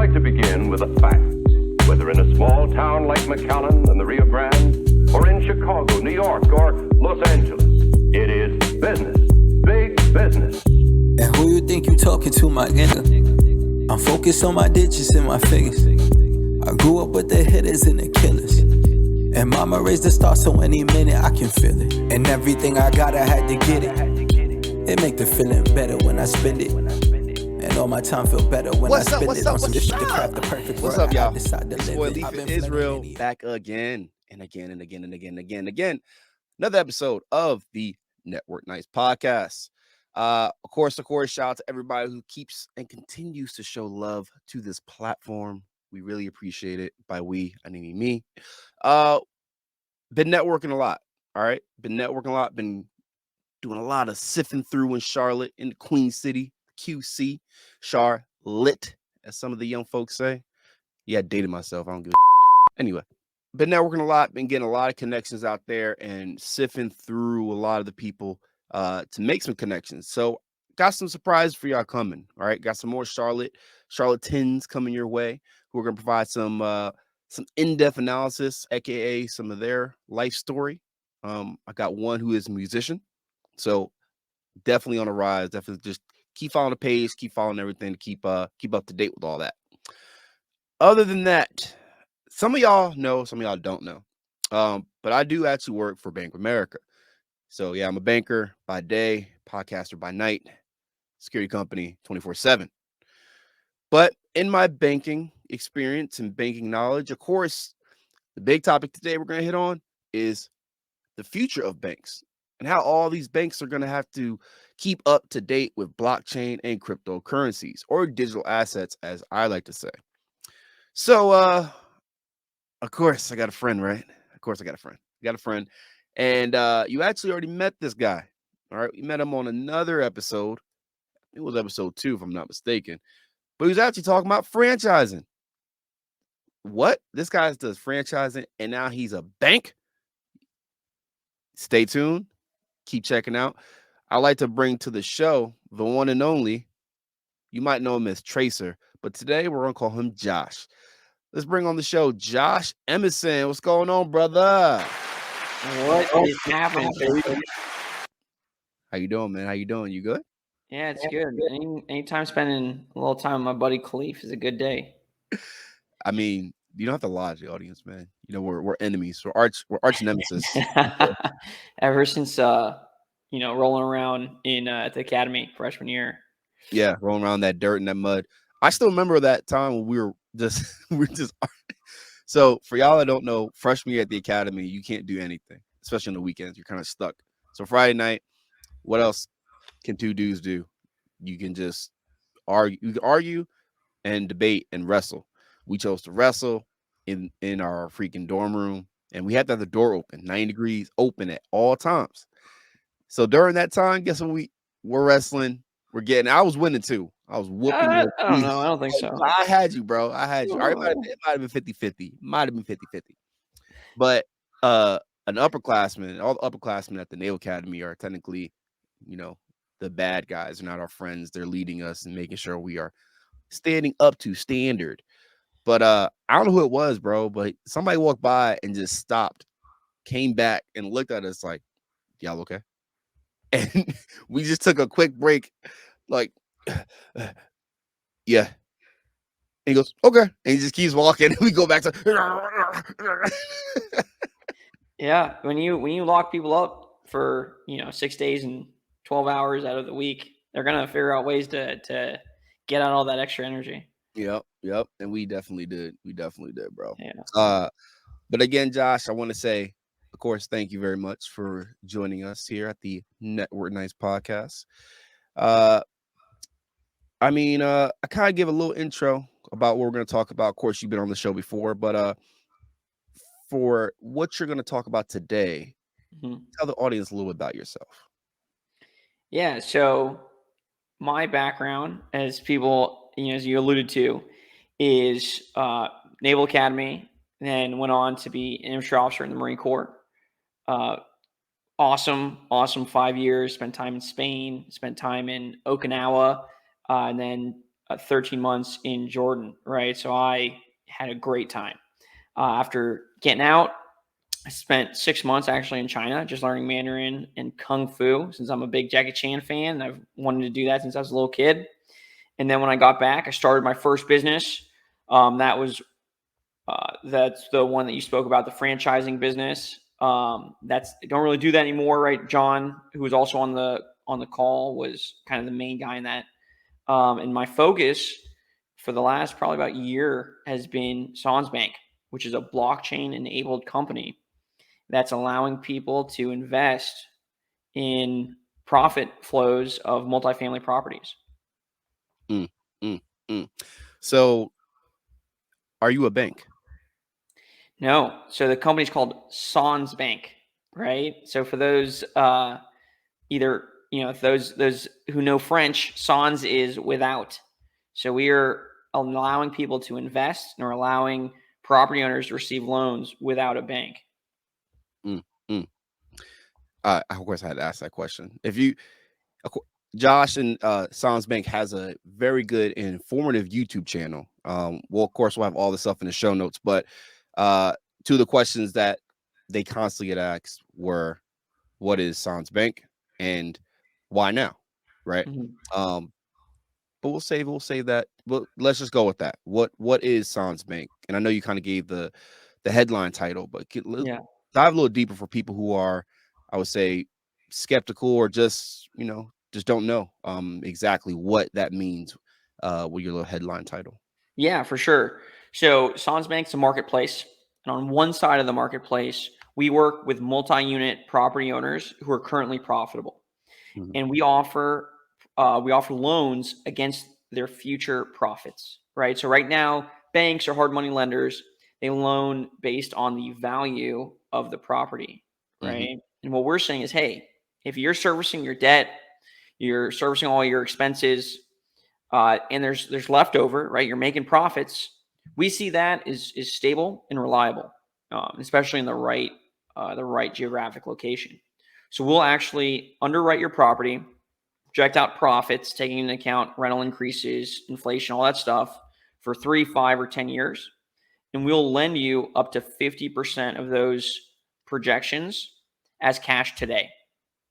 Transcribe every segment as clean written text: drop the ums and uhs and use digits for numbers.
like to begin with a fact. Whether in a small town like McAllen and the Rio Grande, or in Chicago, New York, or Los Angeles, it is business. Big business. And who you think you talking to, my nigga? I'm focused on my digits and my figures. I grew up with the hitters and the killers. And mama raised the star, so any minute I can feel it. And everything I got, I had to get it. It make the feeling better when I spend it. And all my time feel better when I spend it on some shit to craft the perfect What's world. up, y'all? It's It's boy Leaf in Israel back again and again and again and again and again and again. Another episode of the Network Nights podcast. Of course, shout out to everybody who keeps and continues to show love to this platform. We really appreciate it. By we, I mean me. Been networking a lot. All right. Been networking a lot. Been doing a lot of sifting through in Charlotte, in the Queen City, QC, Charlotte, as some of the young folks say. Yeah, I dated myself. I don't give a anyway. Been networking a lot, been getting a lot of connections out there and sifting through a lot of the people to make some connections. So got some surprises for y'all coming. All right. Got some more Charlatans coming your way who are gonna provide some in-depth analysis, aka some of their life story. I got one who is a musician. So definitely on the rise. Definitely just keep following the page, keep following everything to keep up to date with all that. Other than that, some of y'all know, some of y'all don't know. But I do actually work for Bank of America. So yeah, I'm a banker by day, podcaster by night, security company 24/7. But in my banking experience and banking knowledge, of course, the big topic today we're going to hit on is the future of banks and how all these banks are going to have to keep up to date with blockchain and cryptocurrencies, or digital assets, as I like to say. So, of course, I got a friend, right? Of course, I got a friend. And you actually already met this guy. All right. We met him on another episode. It was episode 2, if I'm not mistaken. But he was actually talking about franchising. What? This guy does franchising, and now he's a bank? Stay tuned. Keep checking out. I'd like to bring to the show the one and only, you might know him as Tracer, but today we're going to call him Josh. Let's bring on the show Josh Emison. What's going on, brother? What is happening, baby? How you doing, man? How you doing? You good? Yeah, it's good. Anytime spending a little time with my buddy Khalif is a good day. I mean, you don't have to lie to the audience, man. You know, we're enemies. We're arch nemesis. Ever since rolling around in at the academy freshman year. Yeah, rolling around that dirt and that mud. I still remember that time when we were just So for y'all that don't know, freshman year at the academy, you can't do anything, especially on the weekends. You're kind of stuck. So Friday night, what else can two dudes do? You can just argue. You can argue and debate and wrestle. We chose to wrestle in our freaking dorm room, and we had to have the door open, 90 degrees open at all times. So during that time, guess what? We're wrestling. We're getting. I was winning too. I was whooping. I don't know. I don't think so. I had you, bro. I had you. It might have been 50-50. Might have been 50-50. But an upperclassman, all the upperclassmen at the Naval Academy are technically, the bad guys. They're not our friends. They're leading us and making sure we are standing up to standard. But I don't know who it was, bro. But somebody walked by and just stopped, came back and looked at us like, "Y'all okay?" And we just took a quick break, like, yeah. And he goes, okay. And he just keeps walking. We go back to Yeah. When you lock people up for 6 days and 12 hours out of the week, they're gonna figure out ways to get out all that extra energy. Yep. And we definitely did. Bro. Yeah. But again, Josh, I want to say, of course, thank you very much for joining us here at the Network Nights podcast. I kind of give a little intro about what we're going to talk about. Of course, you've been on the show before, but for what you're going to talk about today, tell the audience a little bit about yourself. Yeah. So my background, as people, as you alluded to, is Naval Academy, then went on to be an infantry officer in the Marine Corps. Awesome 5 years. Spent time in Spain. Spent time in Okinawa, and then 13 months in Jordan, right? So I had a great time. After getting out, I spent 6 months actually in China, just learning Mandarin and Kung Fu, since I'm a big Jackie Chan fan. And I've wanted to do that since I was a little kid. And then when I got back, I started my first business. That's the one that you spoke about, the franchising business. That's I don't really do that anymore, right? John, who was also on the call, was kind of the main guy in that. And my focus for the last probably about year has been SansBank, which is a blockchain-enabled company that's allowing people to invest in profit flows of multifamily properties. Mm, mm, mm. So, are you a bank? No. So the company's called SansBank, right? So for those those who know French, sans is without. So we are allowing people to invest and are allowing property owners to receive loans without a bank. Mm, mm. Of course, I had to ask that question. Josh and SansBank has a very good and informative YouTube channel. Well, of course, we'll have all the stuff in the show notes, but two of the questions that they constantly get asked were, what is SansBank and why now? Right. Mm-hmm. But we'll save that. Well, let's just go with that. What is SansBank? And I know you kind of gave the headline title, but Yeah. dive a little deeper for people who are, I would say, skeptical or just don't know exactly what that means with your little headline title. Yeah, for sure. So SansBank's a marketplace. And on one side of the marketplace, we work with multi-unit property owners who are currently profitable. Mhm. And we offer loans against their future profits, right? So right now, banks are hard money lenders. They loan based on the value of the property, right? Mhm. And what we're saying is, hey, if you're servicing your debt, you're servicing all your expenses, and there's leftover, right? You're making profits. We see that is stable and reliable, especially in the right geographic location. So we'll actually underwrite your property, project out profits, taking into account rental increases, inflation, all that stuff for 3, 5, or 10 years. And we'll lend you up to 50% of those projections as cash today,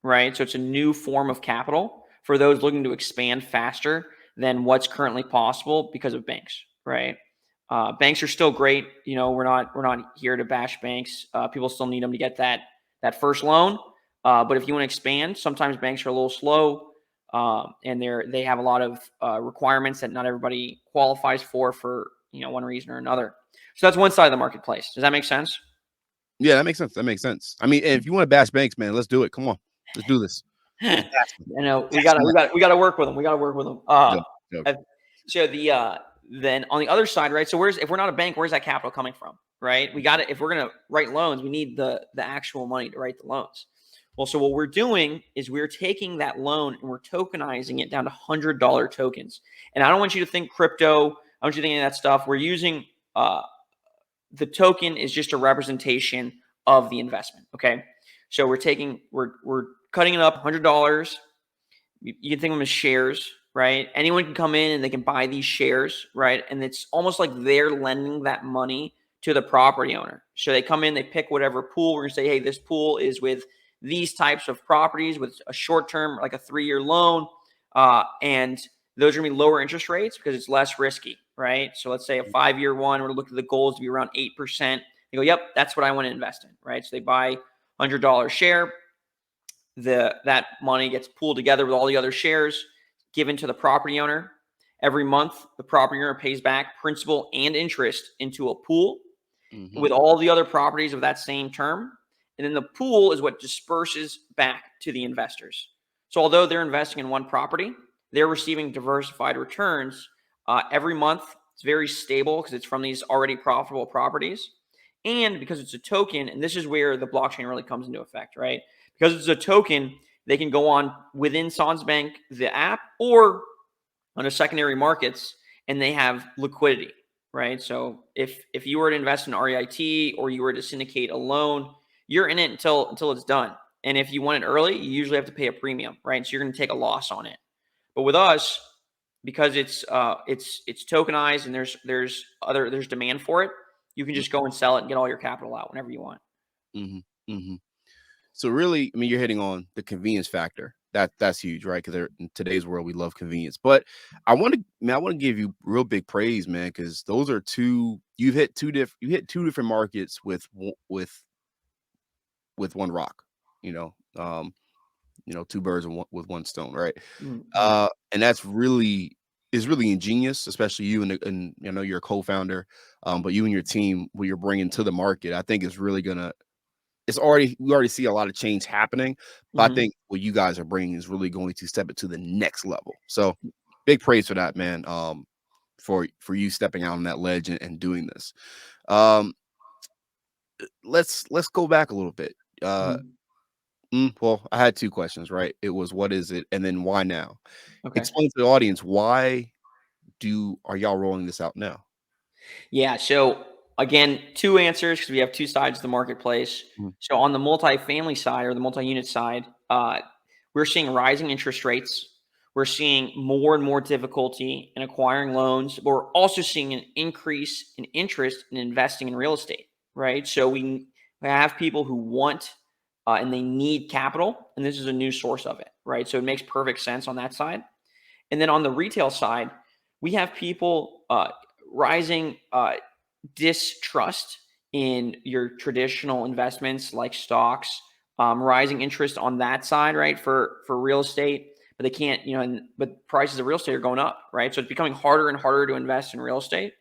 right? So it's a new form of capital for those looking to expand faster than what's currently possible because of banks, right? Banks are still great. We're not here to bash banks. People still need them to get that first loan. But if you want to expand, sometimes banks are a little slow, and they have a lot of requirements that not everybody qualifies for one reason or another. So that's one side of the marketplace. Does that make sense? Yeah, that makes sense. I mean, if you want to bash banks, man, let's do it. Come on, let's do this. I know we gotta work with them. Joke. So then on the other side, right? So if we're not a bank, where's that capital coming from, right? If we're gonna write loans, we need the actual money to write the loans. Well, so what we're doing is we're taking that loan and we're tokenizing it down to $100 tokens. And I don't want you to think crypto. I don't want you to think any of that stuff. We're using the token is just a representation of the investment. Okay. So we're cutting it up $100. You can think of them as shares, right? Anyone can come in and they can buy these shares, right? And it's almost like they're lending that money to the property owner. So they come in, they pick whatever pool. We're going to say, hey, this pool is with these types of properties with a short term, like a 3-year loan. And those are going to be lower interest rates because it's less risky, right? So let's say a 5-year one, we're looking at the goals to be around 8%. They go, yep, that's what I want to invest in, right? So they buy $100 share. That money gets pooled together with all the other shares given to the property owner. Every month, the property owner pays back principal and interest into a pool with all the other properties of that same term. And then the pool is what disperses back to the investors. So although they're investing in one property, they're receiving diversified returns every month. It's very stable because it's from these already profitable properties. And because it's a token, and this is where the blockchain really comes into effect, right? Because it's a token, they can go on within SansBank, the app, or on a secondary markets, and they have liquidity, right? So if you were to invest in REIT or you were to syndicate a loan, you're in it until it's done. And if you want it early, you usually have to pay a premium, right? So you're going to take a loss on it. But with us, because it's tokenized and there's demand for it, you can just go and sell it and get all your capital out whenever you want. Mm-hmm. Mm-hmm. So really, I mean, you're hitting on the convenience factor. That's huge, right? Because in today's world, we love convenience. But I want to give you real big praise, man, because those are you hit two different markets with one rock. You know, two birds with one stone, right? Mm-hmm. And that's really is really ingenious, especially you and I know you're a co-founder, but you and your team, what you're bringing to the market, I think is really gonna. We already see a lot of change happening, but I think what you guys are bringing is really going to step it to the next level. So big praise for that, man. For you stepping out on that ledge and doing this. Let's go back a little bit. Well, I had two questions, right? It was what is it, and then why now? Okay. Explain to the audience why are y'all rolling this out now? Yeah. So again, two answers because we have two sides of the marketplace. So on the multifamily side or the multi-unit side, we're seeing rising interest rates. We're seeing more and more difficulty in acquiring loans, but we're also seeing an increase in interest in investing in real estate, right? So we have people who want and they need capital, and this is a new source of it, right? So it makes perfect sense on that side. And then on the retail side, we have people rising distrust in your traditional investments like stocks, rising interest on that side, right? For real estate, but they can't, but prices of real estate are going up, right? So it's becoming harder and harder to invest in real estate.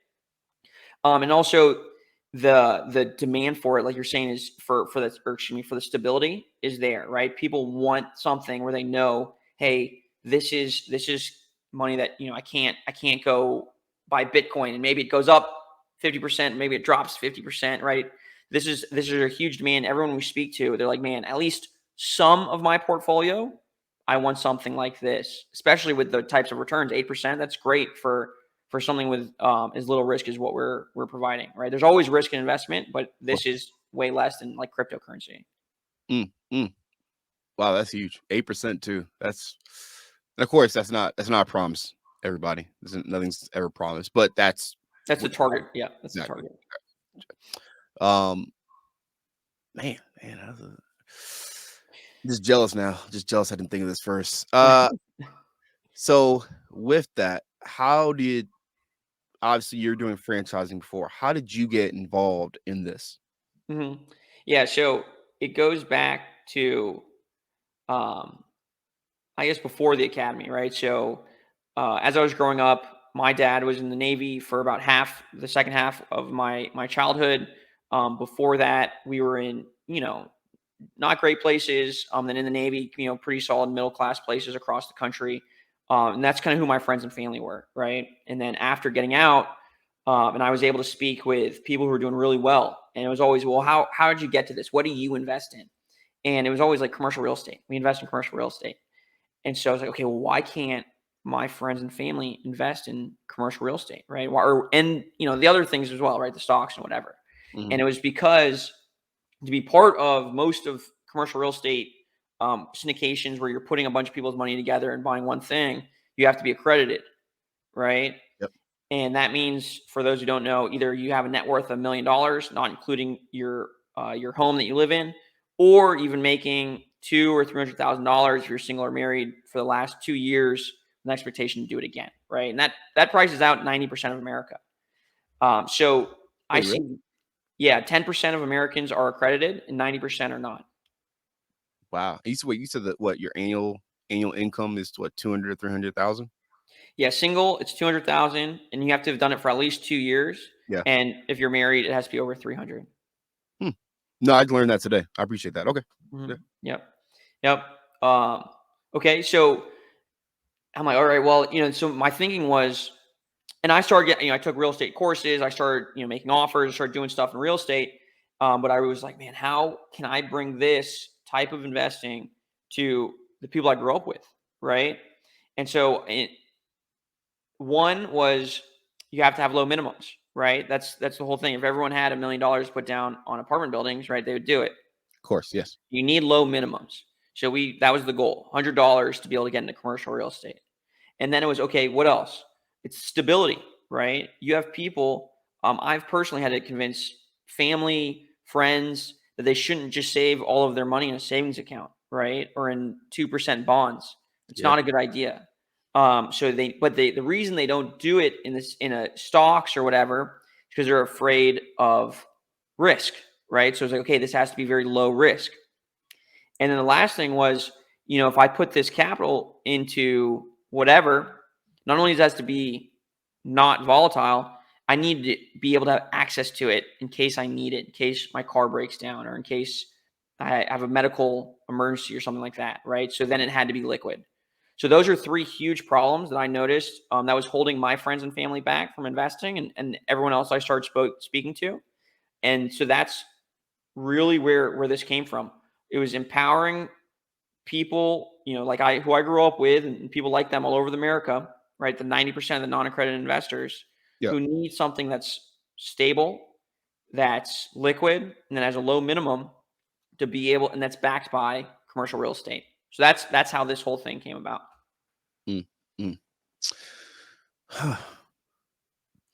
And also the demand for it, like you're saying, is for the stability is there, right? People want something where they know, hey, this is money that I can't go buy Bitcoin and maybe it goes up 50%, maybe it drops 50%, right? This is a huge demand. Everyone we speak to, they're like, man, at least some of my portfolio, I want something like this, especially with the types of returns, 8%. That's great for something with as little risk as what we're providing, right? There's always risk in investment, but this is way less than like cryptocurrency. Wow, that's huge. 8% too. And of course that's not a promise, everybody. Nothing's ever promised, but that's the target. Yeah, that's exactly. the Man, target. just jealous now. Just jealous I didn't think of this first. So with that, obviously you're doing franchising before. How did you get involved in this? Yeah, so it goes back to, I guess before the academy, right? So as I was growing up, my dad was in the Navy for about the second half of my childhood. Before that, we were in, not great places. Then in the Navy, pretty solid middle class places across the country. And that's kind of who my friends and family were, right? And then after getting out, and I was able to speak with people who were doing really well. And it was always, well, how did you get to this? What do you invest in? And it was always like commercial real estate. We invest in commercial real estate. And so I was like, okay, well, why can't my friends and family invest in commercial real estate, right? And the other things as well, right? The stocks and whatever. And it was because to be part of most of commercial real estate syndications where you're putting a bunch of people's money together and buying one thing, you have to be accredited, right? Yep. And that means, for those who don't know, either you have a net worth of $1 million, not including your home that you live in, or even making $200,000 or $300,000 if you're single or married for the last 2 years, an expectation to do it again, right? And that prices out 90% of America. So I see, really? yeah, 10% of Americans are accredited and 90% are not. Wow. You said that your annual income is what, 200 or 300,000? Yeah, single, it's 200,000, and you have to have done it for at least 2 years. Yeah. And if you're married, it has to be over 300. No, I learned that today. I appreciate that. Okay. Yeah. Yep. Okay. So I'm like, all right, well, so my thinking was, and I started getting, I took real estate courses. I started, making offers, started doing stuff in real estate. But I was like, man, how can I bring this type of investing to the people I grew up with? Right. And so one was, you have to have low minimums, right? That's the whole thing. If everyone had $1 million put down on apartment buildings, right, they would do it. Of course, yes. You need low minimums. So that was the goal, $100 to be able to get into commercial real estate. And then it was, okay, what else? It's stability, right? You have people, I've personally had to convince family, friends that they shouldn't just save all of their money in a savings account, right? Or in 2% bonds. It's Yeah. not a good idea. The reason they don't do it in a stocks or whatever, is because they're afraid of risk, right? So it's like, okay, this has to be very low risk. And then the last thing was, if I put this capital into whatever, not only does it have to be not volatile, I need to be able to have access to it in case I need it, in case my car breaks down, or in case I have a medical emergency or something like that, right? So then it had to be liquid. So those are three huge problems that I noticed that was holding my friends and family back from investing, and everyone else I started speaking to. And so that's really where this came from. It was empowering people, who I grew up with, and people like them all over America, right? The 90% of the non-accredited investors Yeah. who need something that's stable, that's liquid, and that has a low minimum to be able, and that's backed by commercial real estate. So that's how this whole thing came about. Mm, mm.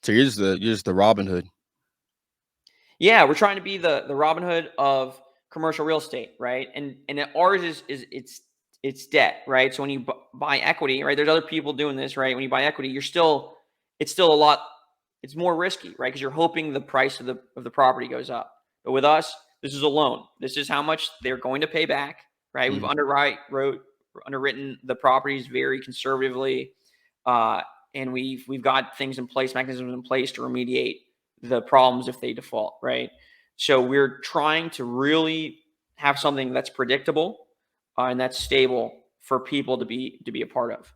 So you're just the Robin Hood. Yeah, we're trying to be the Robin Hood of commercial real estate, right? And ours is it's debt, right? So when you buy equity, right? There's other people doing this, right? When you buy equity, it's still it's more risky, right? Because you're hoping the price of the property goes up. But with us, this is a loan. This is how much they're going to pay back, right? We've underwritten the properties very conservatively, and we've got mechanisms in place to remediate the problems if they default, right? So we're trying to really have something that's predictable and that's stable for people to be a part of.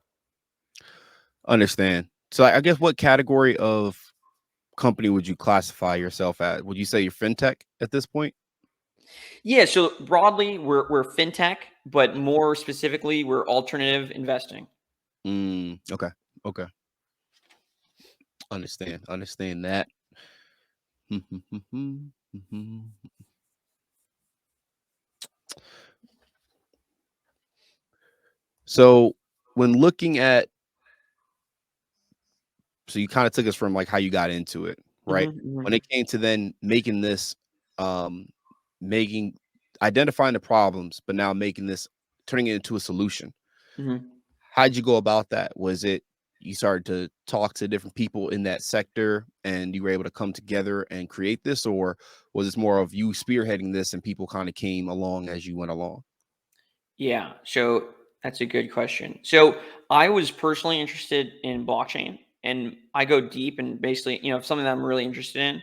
Understand. So I guess what category of company would you classify yourself at? Would you say you're fintech at this point? Yeah. So broadly, we're fintech, but more specifically, we're alternative investing. Okay. Okay. Understand that. So when looking at, so you kind of took us from like how you got into it, right? When it came to then making this, um, identifying the problems, but now turning it into a solution. How'd you go about that? Was it you started to talk to different people in that sector and you were able to come together and create this, or was this more of you spearheading this and people kind of came along as you went along? Yeah. So that's a good question. So I was personally interested in blockchain, and I go deep and basically, something that I'm really interested in.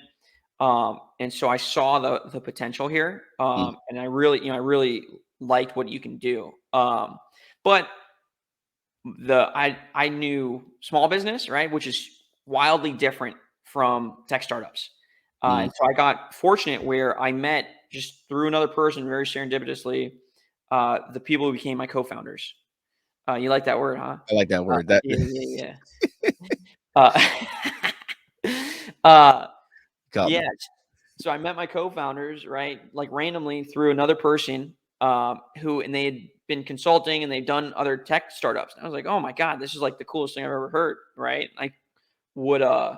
And so I saw the potential here. Mm, And I really liked what you can do. But I knew small business, right, which is wildly different from tech startups. mm. And so I got fortunate where I met, just through another person, very serendipitously, the people who became my co-founders. You like that word, huh? I like that word. That Yeah. Uh, uh, got yeah. me. So I met my co-founders, right, like randomly through another person, and they had been consulting and they've done other tech startups. And I was like, oh my God, this is like the coolest thing I've ever heard, right? Would I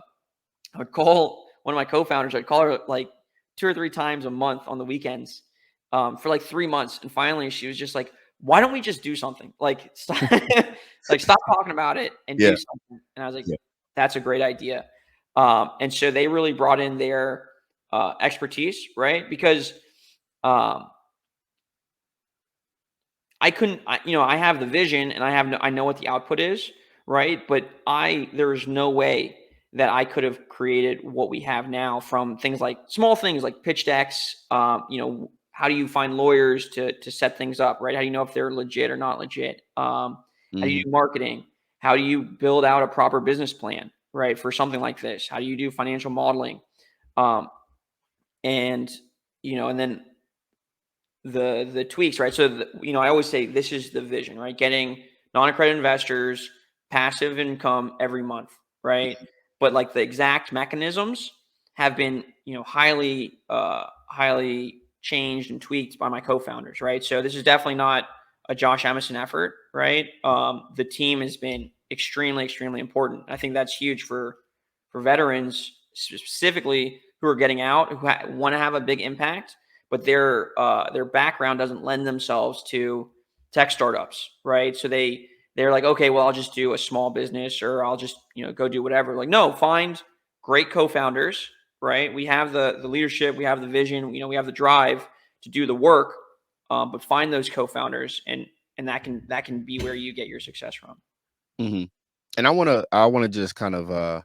would call one of my co-founders. I'd call her like 2 or 3 times a month on the weekends, for like 3 months. And finally she was just like, why don't we just do something? Like, stop, like, stop talking about it and Yeah. do something. And I was like, Yeah. that's a great idea. And so they really brought in their expertise, right? Because um, I have the vision and I know what the output is, right? But there's no way that I could have created what we have now from small things like pitch decks. How do you find lawyers to set things up, right? How do you know if they're legit or not legit? How do you do marketing? How do you build out a proper business plan, right, for something like this? How do you do financial modeling? Um, and and then the tweaks, right? So I always say this is the vision, right? Getting non-accredited investors, passive income every month, right? But like the exact mechanisms have been highly changed and tweaked by my co-founders, right? So this is definitely not a Josh Emison effort, right? The team has been extremely, extremely important. I think that's huge for veterans specifically who are getting out, who want to have a big impact, but their background doesn't lend themselves to tech startups, right? So they're like, okay, well, I'll just do a small business, or I'll just go do whatever. Like, no, find great co-founders, right? We have the leadership, we have the vision, we have the drive to do the work, but find those co-founders, and that can be where you get your success from. Mm-hmm. And I wanna just kind of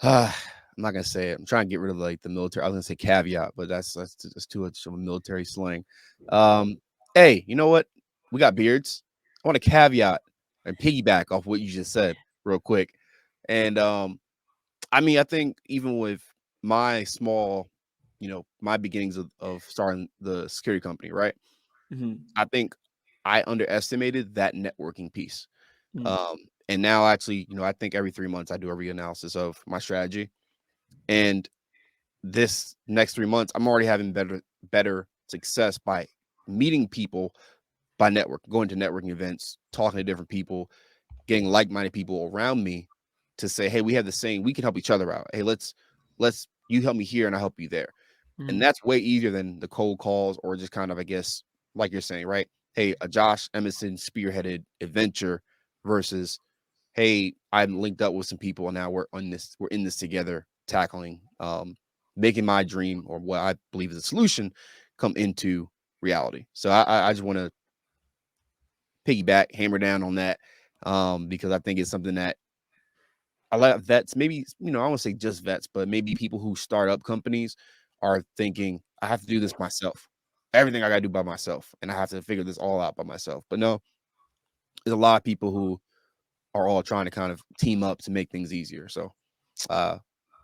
I'm not gonna say it. I'm trying to get rid of like the military. I was gonna say caveat, but that's too much of a military slang. Hey, you know what? We got beards. I want to caveat and piggyback off what you just said real quick. And I mean, I think even with my small, my beginnings of starting the security company, right? Mm-hmm. I think I underestimated that networking piece. Mm-hmm. And now actually, I think every 3 months I do a reanalysis of my strategy. And this next 3 months, I'm already having better success by meeting people, by going to networking events, talking to different people, getting like-minded people around me to say, hey, we have the same, we can help each other out. Hey, let's you help me here and I help you there. And that's way easier than the cold calls, or just kind of, I guess, like you're saying, right? Hey, a Josh Emison spearheaded adventure versus, hey, I'm linked up with some people and now we're in this together, tackling, making my dream, or what I believe is a solution, come into reality. So I just want to piggyback, hammer down on that, because I think it's something that a lot of vets, maybe, I don't want to say just vets, but maybe people who start up companies are thinking, I have to do this myself. Everything I got to do by myself, and I have to figure this all out by myself. But no, there's a lot of people who are all trying to kind of team up to make things easier. So,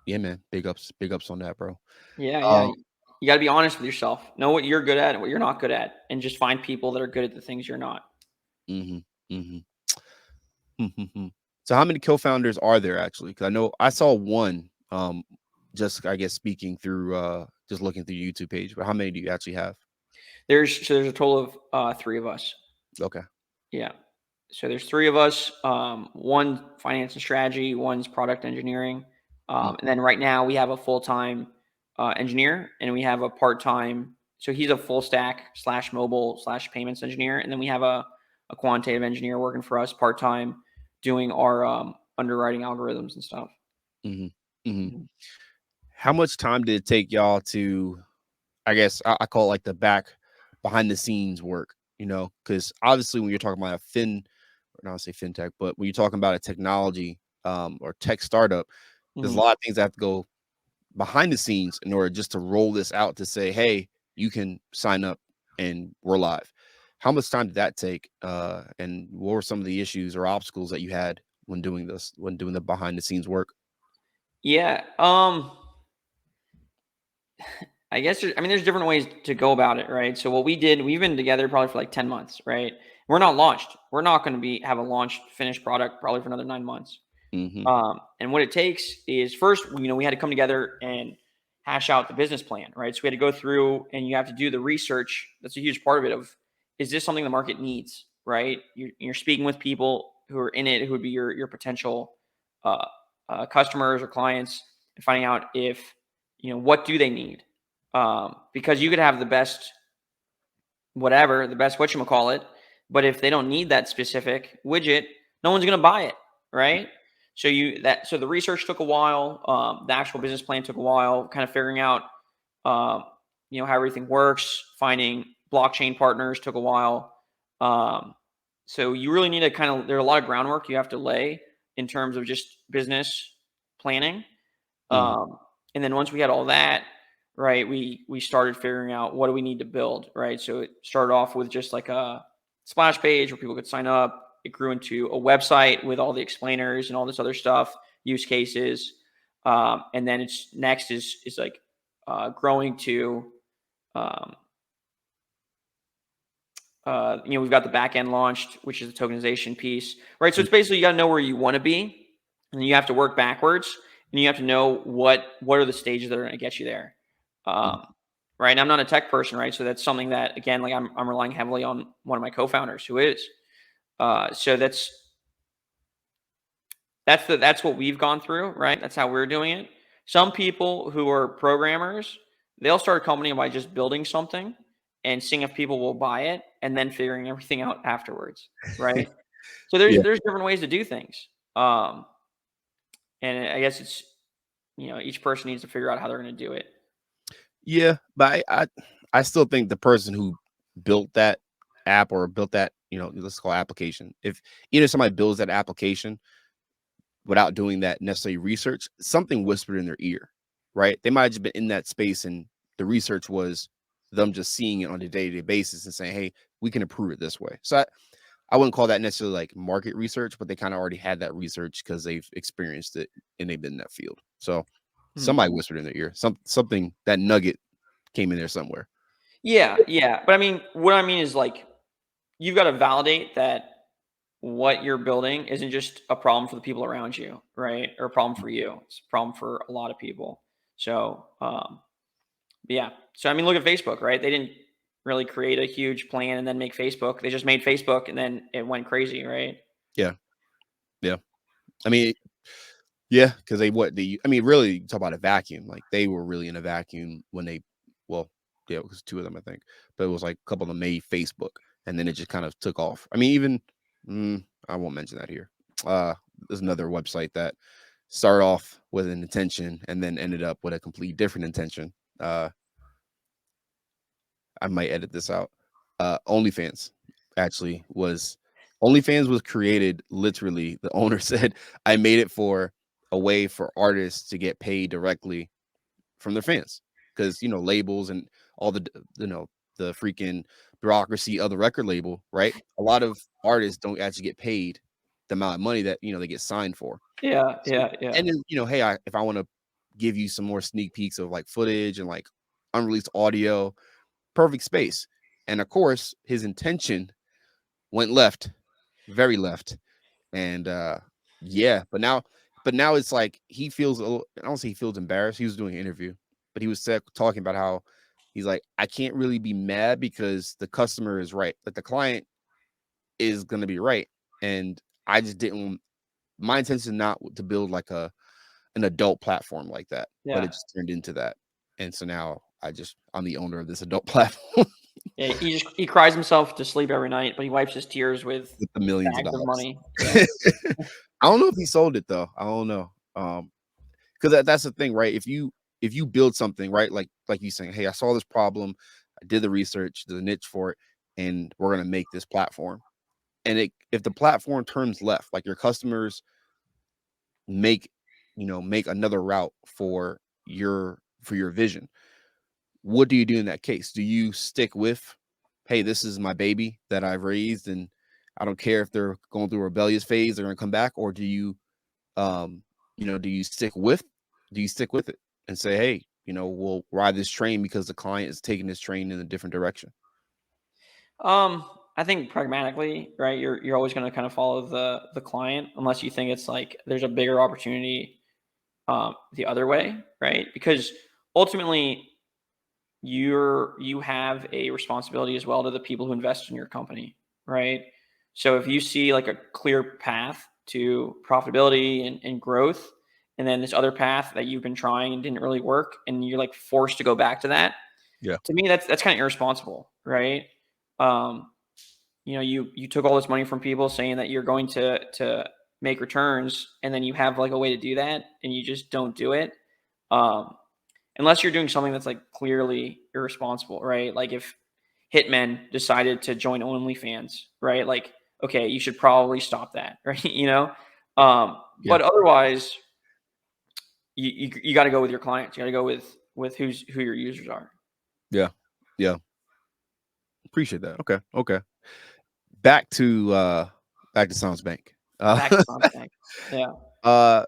yeah, man, big ups on that, bro. Yeah. You got to be honest with yourself. Know what you're good at and what you're not good at, and just find people that are good at the things you're not. Mm-hmm, mm-hmm. So how many co-founders are there actually? Because I know I saw one, just, I guess, speaking through, just looking through your YouTube page, but how many do you actually have? There's a total of 3 of us. Okay. Yeah. So there's 3 of us. One finance and strategy, one's product engineering, and then right now we have a full-time engineer, and we have a part-time. So he's a full stack / mobile / payments engineer, and then we have a quantitative engineer working for us part-time, doing our underwriting algorithms and stuff. Mm-hmm. Mm-hmm. How much time did it take y'all to, I guess I call it like the behind the scenes work, because obviously when you're talking about or not say fintech, but when you're talking about a technology, or tech startup, there's a lot of things that have to go behind the scenes in order just to roll this out to say, hey, you can sign up and we're live. How much time did that take? And what were some of the issues or obstacles that you had when doing the behind the scenes work? Yeah. I guess there's different ways to go about it, right? So what we did, we've been together probably for like 10 months, right? We're not launched. We're not going to have a launched finished product probably for another 9 months. Mm-hmm. And what it takes is, first, we had to come together and hash out the business plan, right? So we had to go through, and you have to do the research. That's a huge part of it. Is this something the market needs, right? You're speaking with people who are in it, who would be your potential customers or clients, and finding out if, what do they need? Because you could have the best whatchamacallit, but if they don't need that specific widget, no one's going to buy it, right? So the research took a while. The actual business plan took a while, kind of figuring out, how everything works. Finding blockchain partners took a while. So you really need to there's a lot of groundwork you have to lay in terms of just business planning. And then once we had all that, right, we started figuring out what do we need to build, right? So it started off with just like a splash page where people could sign up. It grew into a website with all the explainers and all this other stuff, use cases. And then it's next is like growing to, we've got the back end launched, which is the tokenization piece, right? So it's basically, you got to know where you want to be, and you have to work backwards, and you have to know what are the stages that are going to get you there. Right. And I'm not a tech person, right? So that's something that, again, like I'm relying heavily on one of my co-founders who is. So that's that's what we've gone through, right? That's how we're doing it. Some people who are programmers, they'll start a company by just building something and seeing if people will buy it, and then figuring everything out afterwards, right? So Yeah. there's different ways to do things. And I guess it's, each person needs to figure out how they're going to do it. Yeah, but I still think the person who built that app or built that, let's call it application, if either somebody builds that application without doing that necessary research, something whispered in their ear, right? They might have just been in that space and the research was them just seeing it on a day-to-day basis and saying, hey, we can improve it this way. So I wouldn't call that necessarily like market research, but they kind of already had that research because they've experienced it and they've been in that field. So somebody whispered in their ear, something, that nugget came in there somewhere. Yeah. But I mean, what I mean is, like, you've got to validate that what you're building isn't just a problem for the people around you, right? Or a problem for you. It's a problem for a lot of people. So, yeah. So, I mean, look at Facebook, right? They didn't really create a huge plan and then make Facebook. They just made Facebook and then it went crazy, right? Yeah. Yeah. I mean, yeah, because really, you talk about a vacuum. Like they were really in a vacuum when it was two of them, I think, but it was like a couple of them made Facebook, and then it just kind of took off. I mean, even I won't mention that here. There's another website that started off with an intention and then ended up with a complete different intention. I might edit this out. OnlyFans was created literally. The owner said, I made it for a way for artists to get paid directly from their fans, because labels and all the the freaking bureaucracy of the record label, right? A lot of artists don't actually get paid the amount of money that they get signed for. Yeah. So, and then hey, if I want to give you some more sneak peeks of like footage and like unreleased audio, perfect space. And of course, his intention went left, very left. And yeah, but now it's like he feels I don't say he feels embarrassed. He was doing an interview, but he was talking about how he's like, I can't really be mad because the customer is right. Like the client is gonna be right. And I just didn't my intention not to build like an adult platform like that, but Yeah. it just turned into that. And so now I'm the owner of this adult platform. Yeah, he cries himself to sleep every night, but he wipes his tears with With the millions of bags of dollars. money. Yeah. I don't know if he sold it though. I don't know. Because that's the thing, right? If you build something, right, like you saying, hey, I saw this problem, I did the research, there's a niche for it, and we're gonna make this platform. And if the platform turns left, like your customers make another route for your vision, what do you do in that case? Do you stick with, hey, this is my baby that I've raised, and I don't care if they're going through a rebellious phase, they're gonna come back, or do you do you stick with it and say, hey, we'll ride this train because the client is taking this train in a different direction? I think pragmatically, right? You're always going to kind of follow the client unless you think it's like there's a bigger opportunity the other way, right? Because ultimately you have a responsibility as well to the people who invest in your company, right? So if you see like a clear path to profitability and growth, and then this other path that you've been trying and didn't really work, and you're like forced to go back to that, Yeah. to me that's kind of irresponsible, right? Um, you took all this money from people saying that you're going to make returns, and then you have like a way to do that, and you just don't do it. Um, Unless you're doing something that's like clearly irresponsible, right? Like if Hitmen decided to join OnlyFans, right? Like, okay, you should probably stop that, right? Yeah. But otherwise, you got to go with your clients. You got to go with who your users are. Yeah. Yeah. Appreciate that. Okay. Back to SansBank. Back to SansBank. Yeah.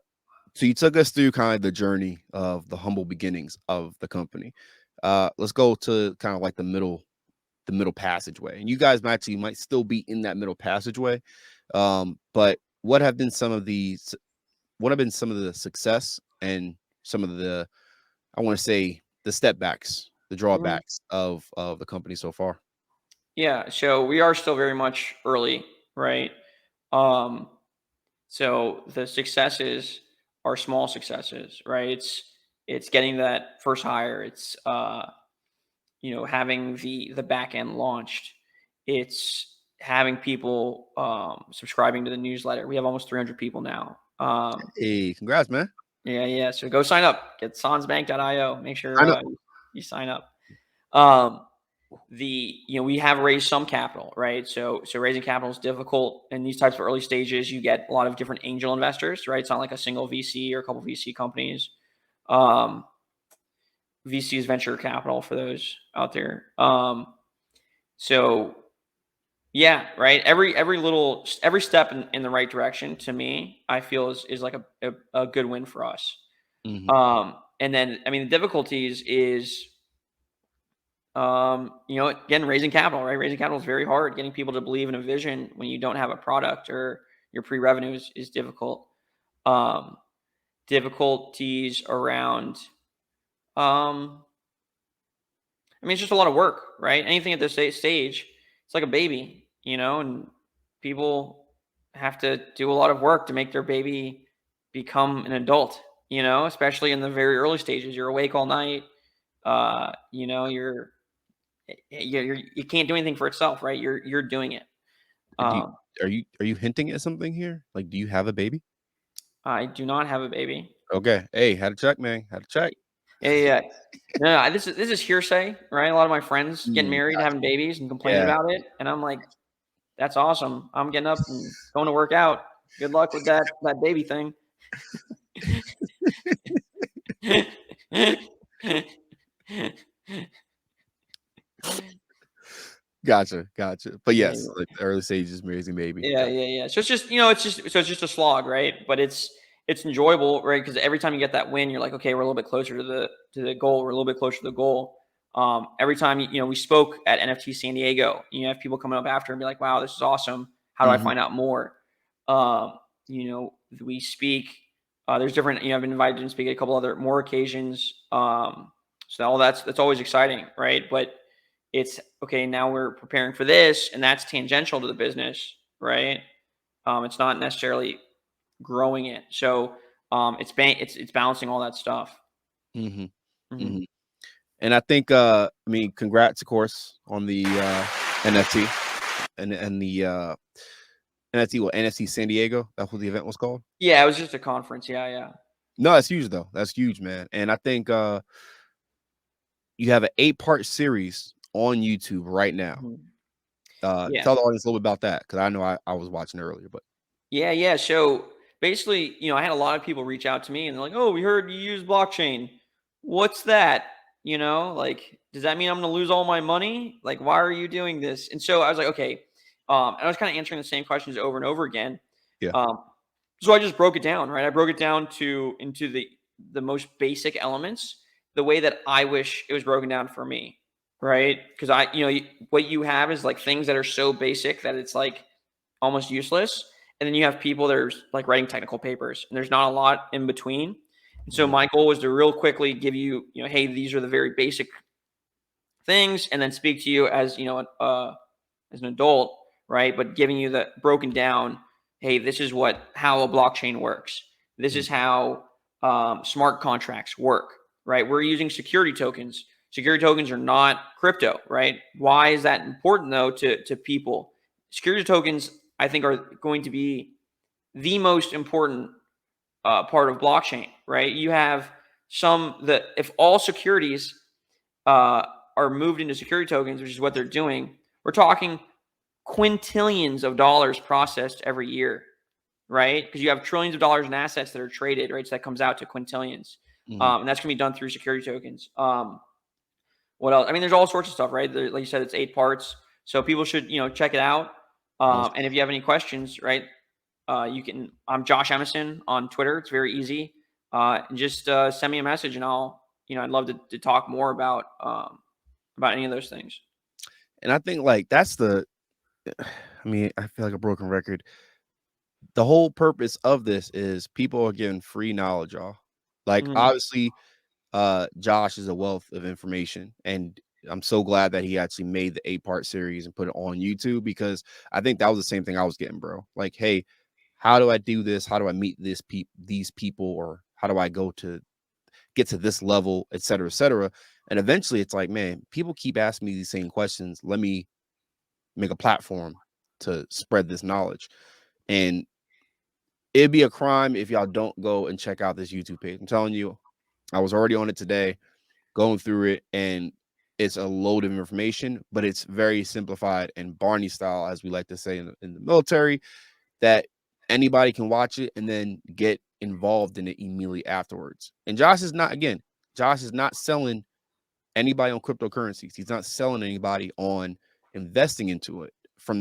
So you took us through kind of the journey of the humble beginnings of the company. Let's go to kind of like the middle passageway. And you guys might still be in that middle passageway. But what have been some of the success and some of the, I want to say, the step backs, the drawbacks of the company so far? Yeah. So we are still very much early, right? Um, So the successes are small successes, right? It's getting that first hire. It's having the back end launched. It's having people subscribing to the newsletter. We have almost 300 people now. Hey, congrats, man. Yeah. So go sign up. Get sansbank.io. Make sure I know. you sign up. We have raised some capital, right? So raising capital is difficult in these types of early stages. You get a lot of different angel investors, right? It's not like a single VC or a couple VC companies. VC is venture capital for those out there. So yeah, right. Every step in the right direction, to me, I feel is like a good win for us. Mhm. And then, I mean, the difficulties is, again, raising capital, right? Raising capital is very hard. Getting people to believe in a vision when you don't have a product or your pre-revenue is difficult. Um, Difficulties around, I mean, it's just a lot of work, right? Anything at this stage, it's like a baby, and people have to do a lot of work to make their baby become an adult, especially in the very early stages. You're awake all night. You can't do anything for itself, right? You're doing it. Do you, Um, are you hinting at something here? Like, do you have a baby? I do not have a baby. Okay. Hey, had to check, man. Had to check. Yeah. No, this is hearsay, right? A lot of my friends getting married, Gotcha. having babies, and complaining Yeah. about it, and I'm like, that's awesome. I'm getting up and going to work out. Good luck with that baby thing. Gotcha. But Yeah, yes, like the early stages, raising baby. yeah. So it's just a slog, right? But it's enjoyable, right? Because every time you get that win, you're like, okay, we're a little bit closer to the goal. We're a little bit closer to the goal. Every time we spoke at NFT San Diego, you have people coming up after and be like, wow, this is awesome. How do I Mhm. find out more? Um, we speak. There's different. I've been invited to speak at a couple other more occasions. So all that's always exciting, right? But it's okay. Now we're preparing for this, and that's tangential to the business, right? It's not necessarily growing it. So it's balancing all that stuff. Mhm. Hmm. Mhm. And I think, I mean, congrats, of course, on the NFT and the NFT. What, NFT San Diego? That's what the event was called. Yeah, it was just a conference. Yeah. No, that's huge though. That's huge, man. And I think you have an 8-part series on YouTube right now. Mhm. Yeah. Tell the audience a little bit about that, because I know I was watching earlier, but Yeah. So basically, I had a lot of people reach out to me and they're like, "Oh, we heard you use blockchain. What's that? Like, does that mean I'm going to lose all my money? Like, why are you doing this?" And so I was like, okay. And I was kind of answering the same questions over and over again. yeah. Um, so I just broke it down, right? I broke it down into the most basic elements, the way that I wish it was broken down for me, right? Because what you have is like things that are so basic that it's like almost useless. And then you have people that are like writing technical papers, and there's not a lot in between. And so Mhm. my goal was to real quickly give you, hey, these are the very basic things, and then speak to you as as an adult, right? But giving you the broken down, hey, this is how a blockchain works. This Mhm. is how smart contracts work, right? We're using security tokens. Security tokens are not crypto, right? Why is that important though to people? Security tokens, I think, are going to be the most important part of blockchain, right? You have if all securities uh, are moved into security tokens, which is what they're doing, we're talking quintillions of dollars processed every year, right? Because you have trillions of dollars in assets that are traded, right? So that comes out to quintillions. Mhm. And that's going to be done through security tokens. What else? I mean, there's all sorts of stuff, right? Like you said, it's 8 parts. So people should, check it out. Most And if you have any questions, right, I'm Josh Emison on Twitter. It's very easy. And just send me a message and I'd love to talk more about any of those things. And I think like that's I mean, I feel like a broken record. The whole purpose of this is people are getting free knowledge, y'all. Like, Mhm. obviously, Josh is a wealth of information, and I'm so glad that he actually made the 8-part series and put it on YouTube, because I think that was the same thing I was getting, bro. Like, hey, how do I do this? How do I meet these people, or how do I go to get to this level, et cetera, et cetera. And eventually it's like, man, people keep asking me these same questions. Let me make a platform to spread this knowledge. And it'd be a crime if y'all don't go and check out this YouTube page. I'm telling you, I was already on it today, going through it, and it's a load of information, but it's very simplified and Barney style, as we like to say in the military, that anybody can watch it and then get involved in it immediately afterwards. And Josh is not selling anybody on cryptocurrencies. He's not selling anybody on investing into it from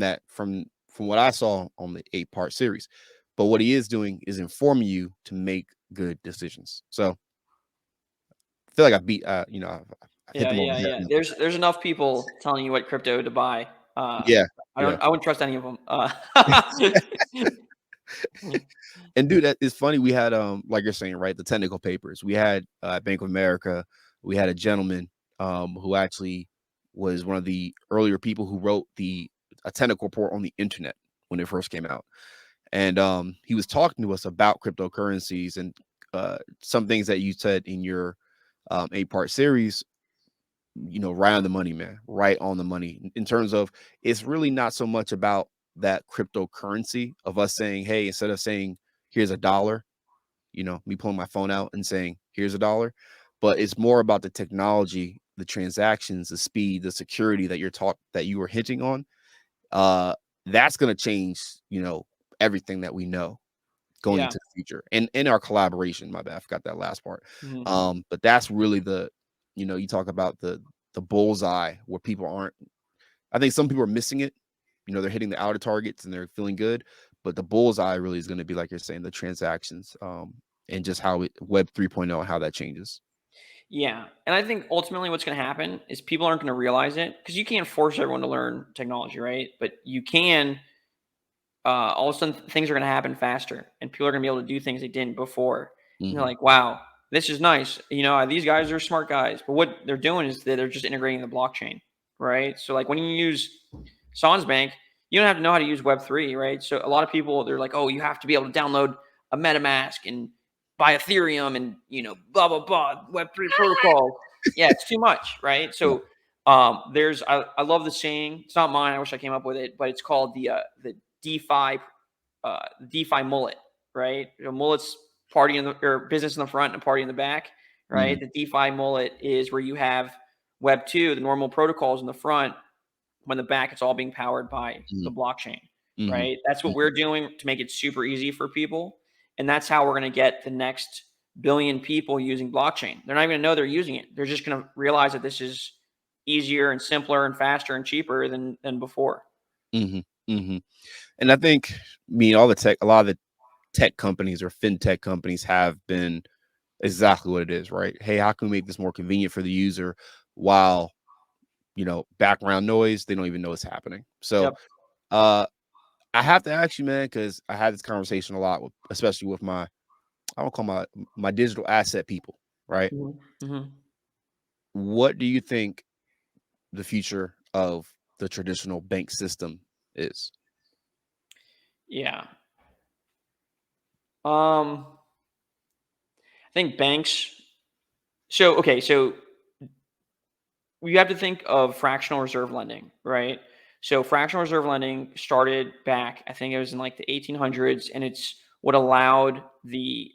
what I saw on the 8-part series. But what he is doing is informing you to make good decisions. So I feel like I beat, I've hit them over the head. There's enough people telling you what crypto to buy. Yeah. I wouldn't trust any of them. And dude, that is funny. We had like you're saying, right, the technical papers. We had Bank of America. We had a gentleman who actually was one of the earlier people who wrote a technical report on the internet when it first came out. And he was talking to us about cryptocurrencies and some things that you said in your 8-part series, right on the money, man, right on the money, in terms of it's really not so much about that cryptocurrency of us saying, hey, instead of saying here's $1, me pulling my phone out and saying here's $1, but it's more about the technology, the transactions, the speed, the security that you were hinting on. That's going to change, everything that we know going into the future, and in our collaboration. My bad, I forgot that last part. But that's really you talk about the bullseye where people aren't. I think some people are missing it. They're hitting the outer targets and they're feeling good, but the bullseye really is going to be, like you're saying, the transactions, and just how Web 3.0 and how that changes. Yeah. And I think ultimately what's going to happen is people aren't going to realize it, because you can't force everyone to learn technology, right? But you can, all of a sudden things are going to happen faster and people are going to be able to do things they didn't before. And they're like, wow, this is nice. These guys are smart guys, but what they're doing is that they're just integrating the blockchain, right? So like when you use SansBank, you don't have to know how to use Web3, right? So a lot of people, they're like, oh, you have to be able to download a MetaMask and buy Ethereum and, blah, blah, blah, Web3 protocol. Yeah, it's too much, right? So I love the saying. It's not mine. I wish I came up with it, but it's called the DeFi mullet, right? Mullet's party or business in the front and a party in the back, right? The DeFi mullet is where you have Web 2, the normal protocols in the front. When the back, it's all being powered by the blockchain, right? That's what we're doing to make it super easy for people. And that's how we're going to get the next billion people using blockchain. They're not even going to know they're using it. They're just going to realize that this is easier and simpler and faster and cheaper than before. And I think, a lot of the tech companies or fintech companies have been exactly what it is, right? Hey, how can we make this more convenient for the user while background noise, they don't even know it's happening. So I have to ask you, man, because I had this conversation a lot especially with I don't call my digital asset people, right? What do you think the future of the traditional bank system is? Yeah. I think banks. So we have to think of fractional reserve lending, right? So fractional reserve lending started back, I think it was in like the 1800s, and it's what allowed the